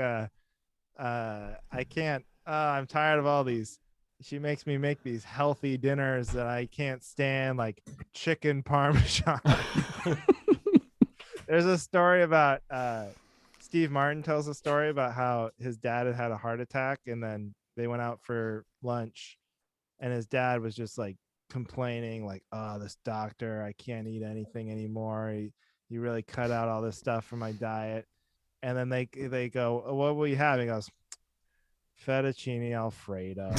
I can't. I'm tired of all these. She makes me make these healthy dinners that I can't stand, like chicken parmesan. There's a story about Steve Martin tells a story about how his dad had a heart attack, and then they went out for lunch, and his dad was just like complaining, like, oh, this doctor, I can't eat anything anymore. He really cut out all this stuff from my diet. And then they go, oh, what were you having? He goes, fettuccine Alfredo.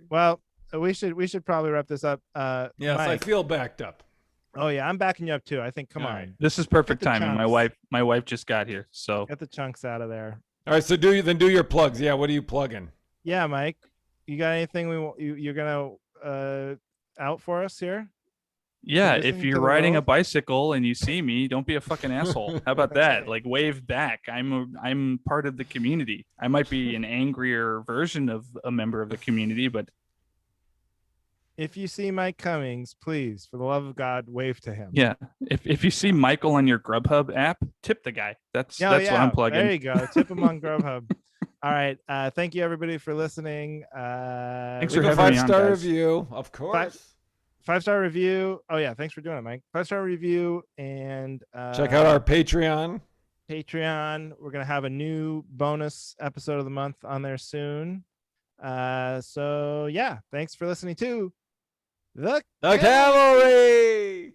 Well, we should probably wrap this up. Yes, I Mike. feel backed up. Oh yeah, I'm backing you up too. I think. Come All on, right. This is perfect Get the timing. chunks. My wife just got here, so get the chunks out of there. All right, so do your plugs. Yeah, what are you plugging? Yeah, Mike, you got anything you're gonna out for us here? yeah. Listening If to you're the riding a road? bicycle and you see me, don't be a fucking asshole. How about that? Like wave back. I'm part of the community. I might be an angrier version of a member of the community, but If you see Mike Cummings, please, for the love of God, wave to him. yeah. If you see Michael on your Grubhub app, tip the guy. That's Oh, what I'm plugging. There you go. Tip him on Grubhub. All right. Thank you everybody for listening. Thanks Leave for a having me on, 5-star guys. review, of course. 5-star review. Oh yeah, thanks for doing it, Mike. 5-star review and Check out our Patreon. We're gonna have a new bonus episode of the month on there soon. So yeah, thanks for listening to the The Cavalry.